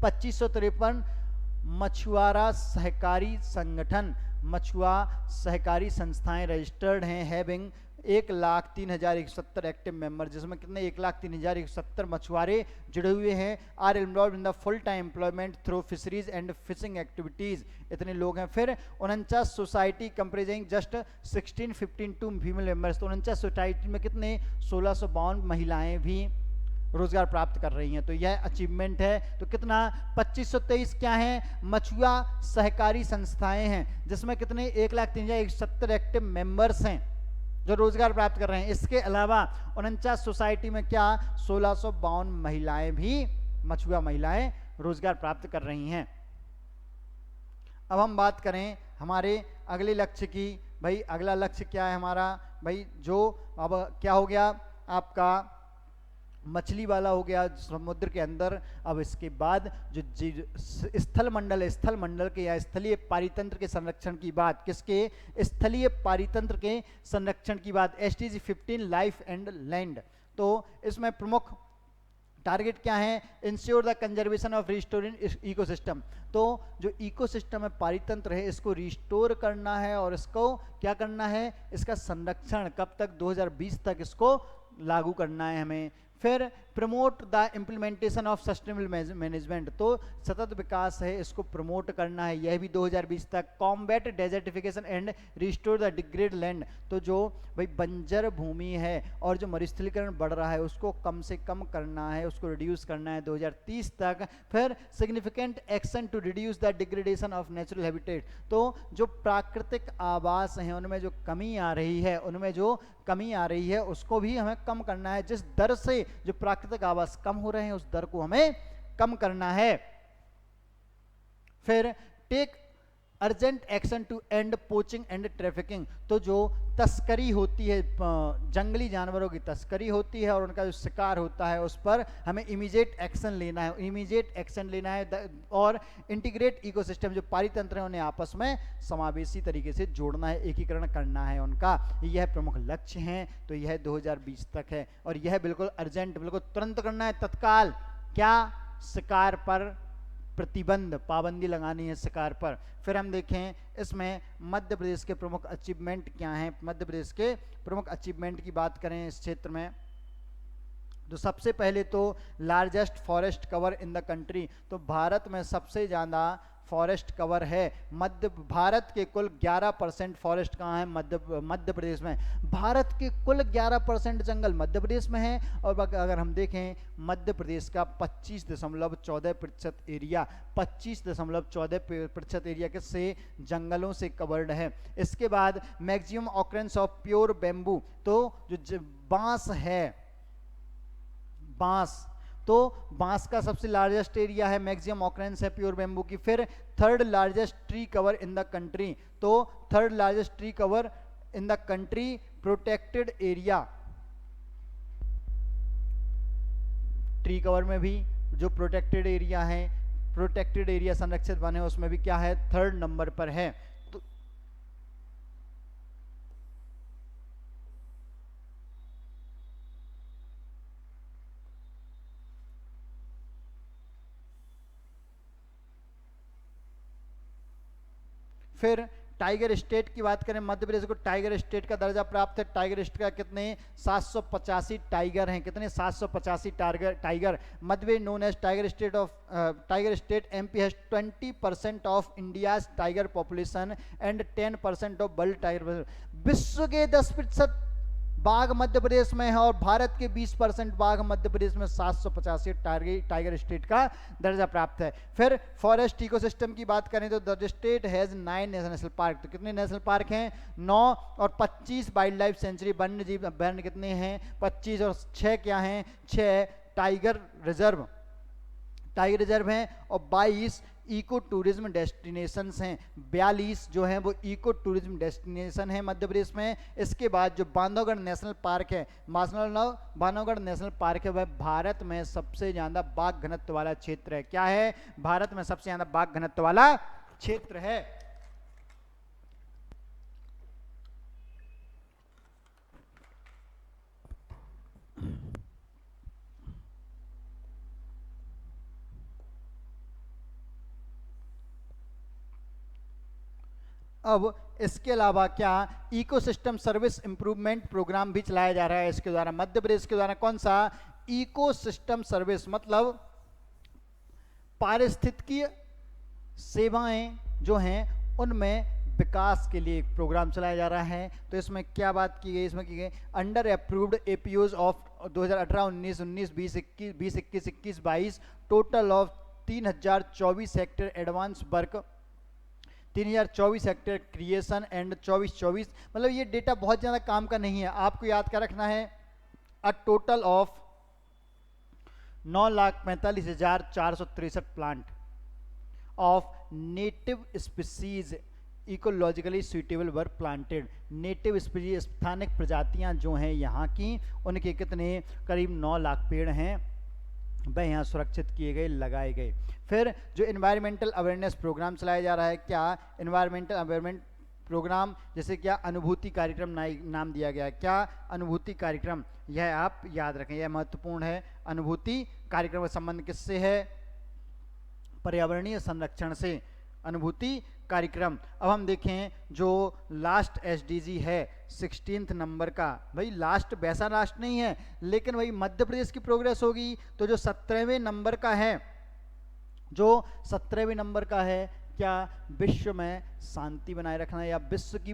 A: 2553 मछुआरा सहकारी संगठन, मछुआ सहकारी संस्थाएं रजिस्टर्ड हैं, हैविंग 1,03,170 एक्टिव मेंबर, जिसमें कितने 1,03,170 मछुआरे जुड़े हुए हैं। Are involved in the full time employment through fisheries and fishing activities, इतने लोग हैं। फिर 49 society comprising just 1652 female members, तो 49 सोसाइटी में कितने 1652 महिलाएं भी रोजगार प्राप्त कर रही हैं। तो यह अचीवमेंट है। तो कितना 2523 क्या है? मछुआ सहकारी संस्थाएं हैं, जिसमें कितने 1,03,170 एक्टिव मेंबर्स हैं जो रोजगार प्राप्त कर रहे हैं। इसके अलावा 49 सोसाइटी में क्या 1652 महिलाएं भी, मछुआ महिलाएं रोजगार प्राप्त कर रही हैं। अब हम बात करें हमारे अगले लक्ष्य की। भाई अगला लक्ष्य क्या है हमारा? भाई जो अब क्या हो गया आपका, मछली वाला हो गया समुद्र के अंदर। अब इसके बाद जो स्थल मंडल के या स्थलीय पारितंत्र के संरक्षण की बात, किसके? स्थलीय पारितंत्र के संरक्षण की बात, SDG 15 लाइफ एंड लैंड। तो इसमें प्रमुख टारगेट क्या है? Ensure the conservation of restoring ecosystem. तो जो इकोसिस्टम है, पारितंत्र है, इसको रिस्टोर करना है और इसको क्या करना है? इसका संरक्षण कब तक? 2020 तक इसको लागू करना है हमें। फिर promote the implementation of sustainable management, तो सतत विकास है, इसको प्रमोट करना है, यह भी 2020 तक। Combat desertification and restore the degrade land, तो जो भाई बंजर भूमि है और जो मरुस्थलीकरण बढ़ रहा है उसको कम से कम करना है, उसको रिड्यूस करना है 2030 तक। फिर significant action to reduce the degradation of natural habitat, तो जो प्राकृतिक आवास हैं उनमें जो कमी आ रही है उसको भी हमें कम करना है। जिस दर से जो प्राकृतिक आवास कम हो रहे हैं उस दर को हमें कम करना है। फिर take urgent action to end poaching and trafficking, तो जो तस्करी होती है, जंगली जानवरों की तस्करी होती है और उनका जो शिकार होता है उस पर हमें इमीडिएट एक्शन लेना है, और इंटीग्रेट इकोसिस्टम, जो पारितंत्र है उन्हें आपस में समावेशी तरीके से जोड़ना है, एकीकरण करना है उनका। यह प्रमुख लक्ष्य हैं। तो यह 2020 तक है और यह बिल्कुल अर्जेंट, बिल्कुल तुरंत करना है, तत्काल। क्या? शिकार पर प्रतिबंध, पाबंदी लगानी है शिकार पर। फिर हम देखें इसमें मध्य प्रदेश के प्रमुख अचीवमेंट क्या हैं। मध्य प्रदेश के प्रमुख अचीवमेंट की बात करें इस क्षेत्र में, तो सबसे पहले तो largest forest cover in the country, तो भारत में सबसे ज़्यादा फॉरेस्ट कवर है भारत के कुल 11% फॉरेस्ट कहाँ है? मध्य प्रदेश में। भारत के कुल 11% जंगल मध्य प्रदेश में है। और अगर हम देखें मध्य प्रदेश का 25.14% एरिया, 25.14% एरिया किससे? जंगलों से कवर्ड है। इसके बाद maximum occurrence of pure bamboo, तो जो बांस है, बांस, तो बांस का सबसे लार्जेस्ट एरिया है, मैक्सिमम ऑकरेंस है प्योर बेम्बू की। फिर third largest tree cover in the country, तो third largest tree cover in the country protected area, tree cover में भी जो प्रोटेक्टेड एरिया है, प्रोटेक्टेड एरिया संरक्षित वन है, उसमें भी क्या है? थर्ड नंबर पर है। तो फिर टाइगर स्टेट की बात करें, मध्य प्रदेश को टाइगर स्टेट का दर्जा प्राप्त है। टाइगर स्टेट का कितने? 785 टाइगर हैं। कितने? 785 tiger. Madhya Pradesh known as tiger state. MP has 20% of India's tiger population and 10% of world tiger. विश्व के 10% बाघ मध्य प्रदेश में है और भारत के 20% बाघ मध्य प्रदेश में 785 टाइगर स्टेट का दर्जा प्राप्त है। फिर फॉरेस्ट इकोसिस्टम की बात करें तो the state has 9 national park, तो कितने नेशनल पार्क हैं? 9। और 25 वाइल्ड लाइफ सेंचुरी, वन्य जीव अभ्यारण्य कितने हैं? 25। और 6 क्या हैं? 6 टाइगर रिजर्व हैं। और 22 इको टूरिज्म डेस्टिनेशंस हैं। 42 जो हैं वो इको टूरिज्म डेस्टिनेशन है मध्य प्रदेश में। इसके बाद जो बांधवगढ़ नेशनल पार्क है, बांधवगढ़ नेशनल पार्क है, वह भारत में सबसे ज़्यादा बाघ घनत्व वाला क्षेत्र है। क्या है? भारत में सबसे ज़्यादा बाघ घनत्व वाला क्षेत्र है। अब इसके अलावा क्या इकोसिस्टम सर्विस इंप्रूवमेंट प्रोग्राम भी चलाया जा रहा है इसके द्वारा, मध्य प्रदेश के द्वारा। कौन सा? इकोसिस्टम सर्विस, मतलब पारिस्थितिकीय सेवाएं जो हैं उनमें विकास के लिए एक प्रोग्राम चलाया जा रहा है। तो इसमें क्या बात की गई? इसमें की गई under approved APOs of 2018-19, 19-20, 21, 21-22 total of 3024 hectare advance work, 3024 hectare creation and 24-24, मतलब ये डेटा बहुत ज़्यादा काम का नहीं है, आपको याद क्या रखना है? A total of 9,45,463 plant of native species ecologically suitable were planted. Native species स्थानिक प्रजातियां जो हैं यहाँ की, उनके कितने? करीब 9 लाख पेड़ हैं, वह यहाँ सुरक्षित किए गए, लगाए गए। फिर जो इन्वायरमेंटल अवेयरनेस प्रोग्राम चलाया जा रहा है, क्या इन्वायरमेंटल अवेयरमेंट प्रोग्राम, जैसे क्या अनुभूति कार्यक्रम नाम दिया गया है। क्या अनुभूति कार्यक्रम? यह आप याद रखें, यह महत्वपूर्ण है। अनुभूति कार्यक्रम का संबंध किससे है? पर्यावरणीय संरक्षण से। अनुभूति कार्यक्रम। अब हम देखें जो लास्ट एसडीजी है 16 नंबर का, भाई लास्ट वैसा लास्ट नहीं है, लेकिन भाई मध्य प्रदेश की प्रोग्रेस होगी। तो जो 17वें नंबर का है, जो 17वें नंबर का है, क्या विश्व में शांति बनाए रखना या विश्व की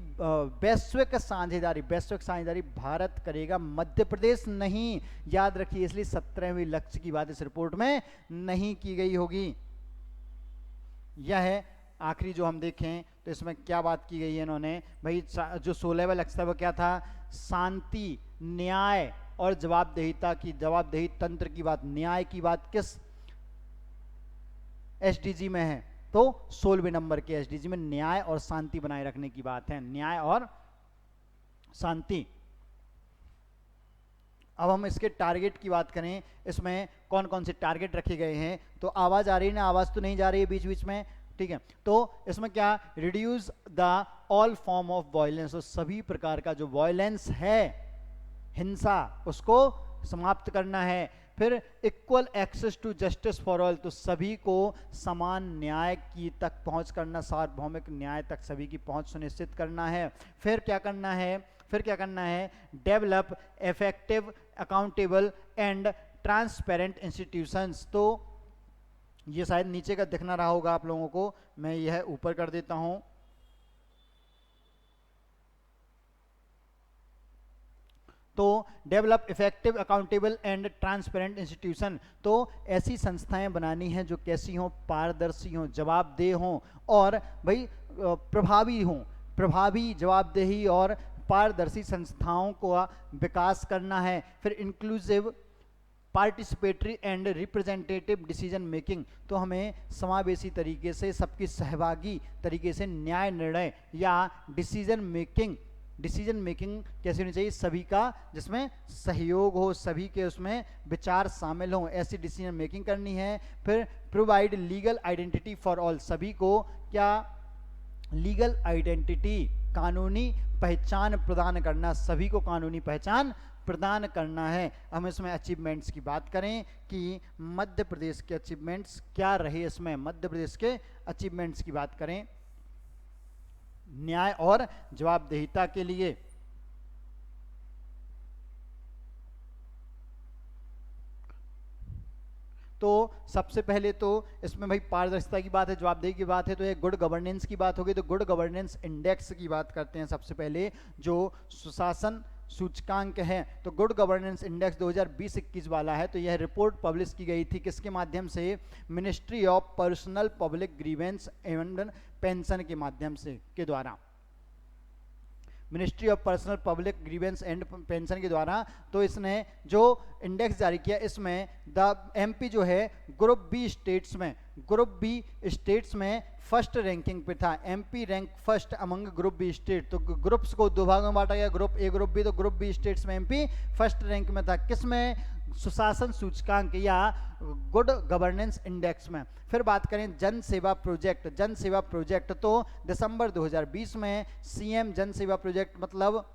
A: वैश्विक साझेदारी भारत करेगा, मध्य प्रदेश नहीं। याद रखिए, इसलिए 17वें लक्ष्य की बात इस रिपोर्ट में नहीं की गई होगी। यह है आखिरी जो हम देखें तो इसमें क्या बात की गई है इन्होंने, भाई जो 16वां लक्ष्य था वो क्या था? शांति, न्याय और जवाबदेही तंत्र की बात, न्याय की बात किस एसडीजी में है? तो 16वें नंबर के एसडीजी में न्याय और शांति बनाए रखने की बात है, न्याय और शांति। अब हम इसके टारगेट की बात करें, इसमें कौन कौन से टारगेट रखे गए हैं। तो आवाज आ रही है ना? आवाज तो नहीं जा रही है बीच बीच में, ठीक है। तो इसमें क्या? Reduce the all form of violence, तो सभी प्रकार का जो वायलेंस है, हिंसा, उसको समाप्त करना है। फिर equal access to justice for all, तो सभी को समान न्याय की तक पहुंच करना, सार्वभौमिक न्याय तक सभी की पहुंच सुनिश्चित करना है। फिर क्या करना है? Develop effective accountable and transparent institutions. तो ये शायद नीचे का दिखना रहा होगा आप लोगों को, मैं यह ऊपर कर देता हूं। तो develop effective accountable and transparent institution, तो ऐसी संस्थाएं बनानी हैं जो कैसी हों, पारदर्शी हों, जवाबदेह हों और भाई प्रभावी हों। प्रभावी, जवाबदेही और पारदर्शी संस्थाओं को विकास करना है। फिर inclusive, participatory and representative decision making, तो हमें समावेशी तरीके से, सबकी सहभागी तरीके से न्याय निर्णय या डिसीजन मेकिंग कैसे होनी चाहिए, सभी का जिसमें सहयोग हो, सभी के उसमें विचार शामिल हों, ऐसी डिसीजन मेकिंग करनी है। फिर provide legal identity for all, सभी को क्या लीगल आइडेंटिटी, कानूनी पहचान प्रदान करना, सभी को कानूनी पहचान प्रदान करना है। हम इसमें अचीवमेंट्स की बात करें कि मध्य प्रदेश के अचीवमेंट्स क्या रहे, इसमें मध्य प्रदेश के अचीवमेंट्स की बात करें न्याय और जवाबदेहिता के लिए, तो सबसे पहले तो इसमें भाई पारदर्शिता की बात है, जवाबदेही की बात है, तो ये गुड गवर्नेंस की बात होगी। तो गुड गवर्नेंस इंडेक्स की बात करते हैं सबसे पहले, जो सुशासन सूचकांक है। तो गुड गवर्नेंस इंडेक्स 2020-21 वाला है। तो यह रिपोर्ट पब्लिश की गई थी किसके माध्यम से, ministry of personnel public grievance and pension के माध्यम से के द्वारा, ministry of personnel public grievance and pension के द्वारा। तो इसने जो इंडेक्स जारी किया, इसमें द एमपी जो है ग्रुप बी स्टेट्स में फर्स्ट रैंकिंग पे था। MP rank first among group B state. तो ग्रुप्स को दो भागों में बांटा गया, ग्रुप ए ग्रुप बी। तो ग्रुप बी स्टेट्स में एमपी फर्स्ट रैंक में था, किसमें, सुशासन सूचकांक या गुड गवर्नेंस इंडेक्स में। फिर बात करें जन सेवा प्रोजेक्ट, तो दिसंबर 2020 में सीएम जन सेवा प्रोजेक्ट मतलब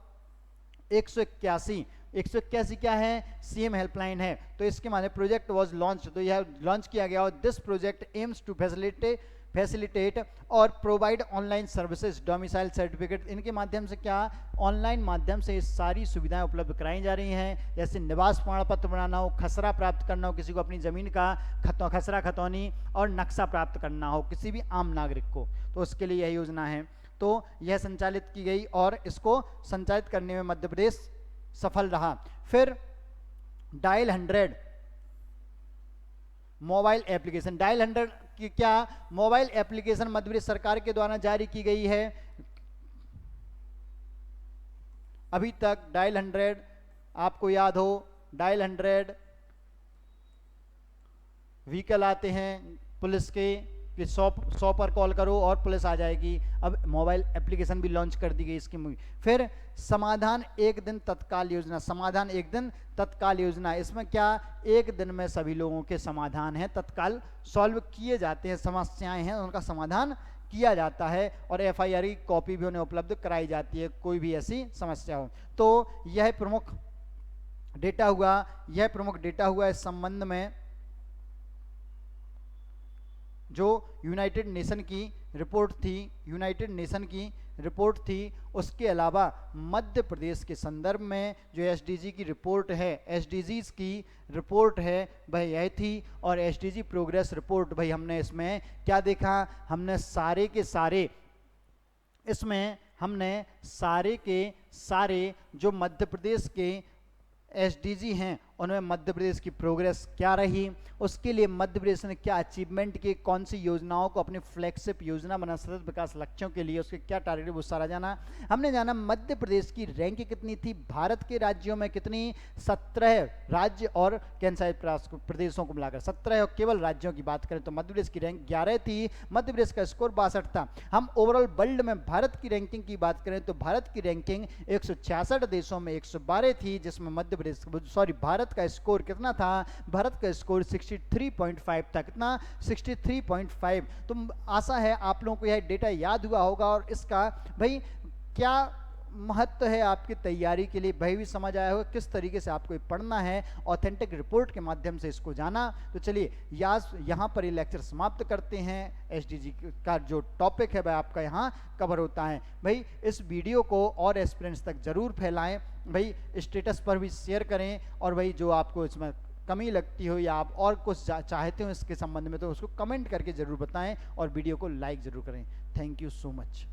A: 181 क्या है, सीएम हेल्पलाइन है। तो इसके माने प्रोजेक्ट वाज लॉन्च, तो यह लॉन्च किया गया। और this project aims to facilitate और provide online services, domicile certificate, इनके माध्यम से क्या, ऑनलाइन माध्यम से सारी सुविधाएं उपलब्ध कराई जा रही हैं। जैसे निवास प्रमाण पत्र बनाना हो, खसरा प्राप्त करना हो, किसी को अपनी ज़मीन का खसरा खतौनी और नक्शा प्राप्त करना हो किसी भी आम नागरिक को, तो उसके लिए यह योजना है। तो यह संचालित की गई और इसको संचालित करने में मध्य प्रदेश सफल रहा। फिर डायल 100 मोबाइल एप्लीकेशन, डायल 100 की क्या मोबाइल एप्लीकेशन मध्य प्रदेश सरकार के द्वारा जारी की गई है। अभी तक डायल 100 आपको याद हो, डायल 100 व्हीकल आते हैं पुलिस के कि 100 पर कॉल करो और पुलिस आ जाएगी। अब मोबाइल एप्लीकेशन भी लॉन्च कर दी गई इसकी। फिर समाधान एक दिन तत्काल योजना, इसमें क्या, एक दिन में सभी लोगों के समाधान हैं, तत्काल सॉल्व किए जाते हैं, समस्याएं हैं उनका समाधान किया जाता है और एफआईआर की कॉपी भी उन्हें उपलब्ध कराई जाती है कोई भी ऐसी समस्या हो। तो यह प्रमुख डेटा हुआ इस संबंध में जो यूनाइटेड नेशन की रिपोर्ट थी। उसके अलावा मध्य प्रदेश के संदर्भ में जो एसडीजीज की रिपोर्ट है भाई यह थी। और एसडीजी प्रोग्रेस रिपोर्ट, भाई हमने इसमें क्या देखा, हमने सारे के सारे जो मध्य प्रदेश के एसडीजी हैं उनमें मध्य प्रदेश की प्रोग्रेस क्या रही, उसके लिए मध्य प्रदेश ने क्या अचीवमेंट किए, कौन सी योजनाओं को अपनी फ्लैगशिप योजना बना, सतत विकास लक्ष्यों के लिए उसके क्या टारगेट, वो सारा जाना। हमने जाना मध्य प्रदेश की रैंक कितनी थी, भारत के राज्यों में कितनी, 17 राज्य और केंद्रशासित प्रदेशों को मिलाकर 17, और केवल राज्यों की बात करें तो मध्य प्रदेश की रैंक 11 थी। मध्य प्रदेश का स्कोर 62 था। हम ओवरऑल वर्ल्ड में भारत की रैंकिंग की बात करें तो भारत की रैंकिंग 166 देशों में 112 थी, जिसमें मध्य प्रदेश भारत का स्कोर कितना था, भारत का स्कोर 63.5 था। कितना, 63.5। तो आशा है आप लोगों को यह डेटा याद हुआ होगा और इसका भाई क्या महत्व है आपकी तैयारी के लिए, भाई भी समझ आया होगा किस तरीके से आपको ये पढ़ना है, ऑथेंटिक रिपोर्ट के माध्यम से इसको जाना। तो चलिए यहाँ पर ये लेक्चर समाप्त करते हैं। एसडीजी का जो टॉपिक है भाई आपका यहाँ कवर होता है। भाई इस वीडियो को और एस्पिरेंट्स तक जरूर फैलाएं, भाई स्टेटस पर भी शेयर करें, और भाई जो आपको इसमें कमी लगती हो या आप और कुछ चाहते हो इसके संबंध में तो उसको कमेंट करके ज़रूर बताएं, और वीडियो को लाइक ज़रूर करें। Thank you so much.